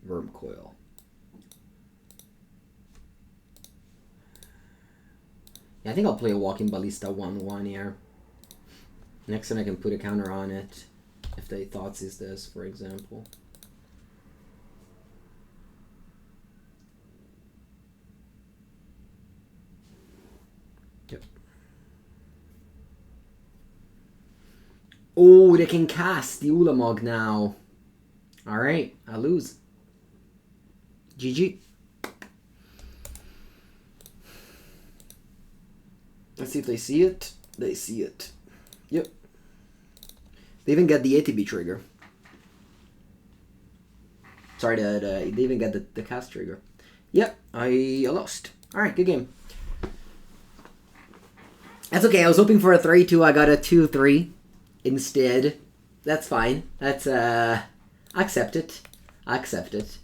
Wurmcoil. Yeah, I think I'll play a Walking Ballista 1/1 here. Next time I can put a counter on it. If they thoughts is this, for example. Yep. Oh, they can cast the Ulamog now. Alright, I lose. GG. Let's see if they see it. They see it. Yep. They even get the ATB trigger. Sorry, they even get the cast trigger. Yep, I lost. Alright, good game. That's okay, I was hoping for a 3-2. I got a 2-3 instead. That's fine. That's, I accept it. I accept it.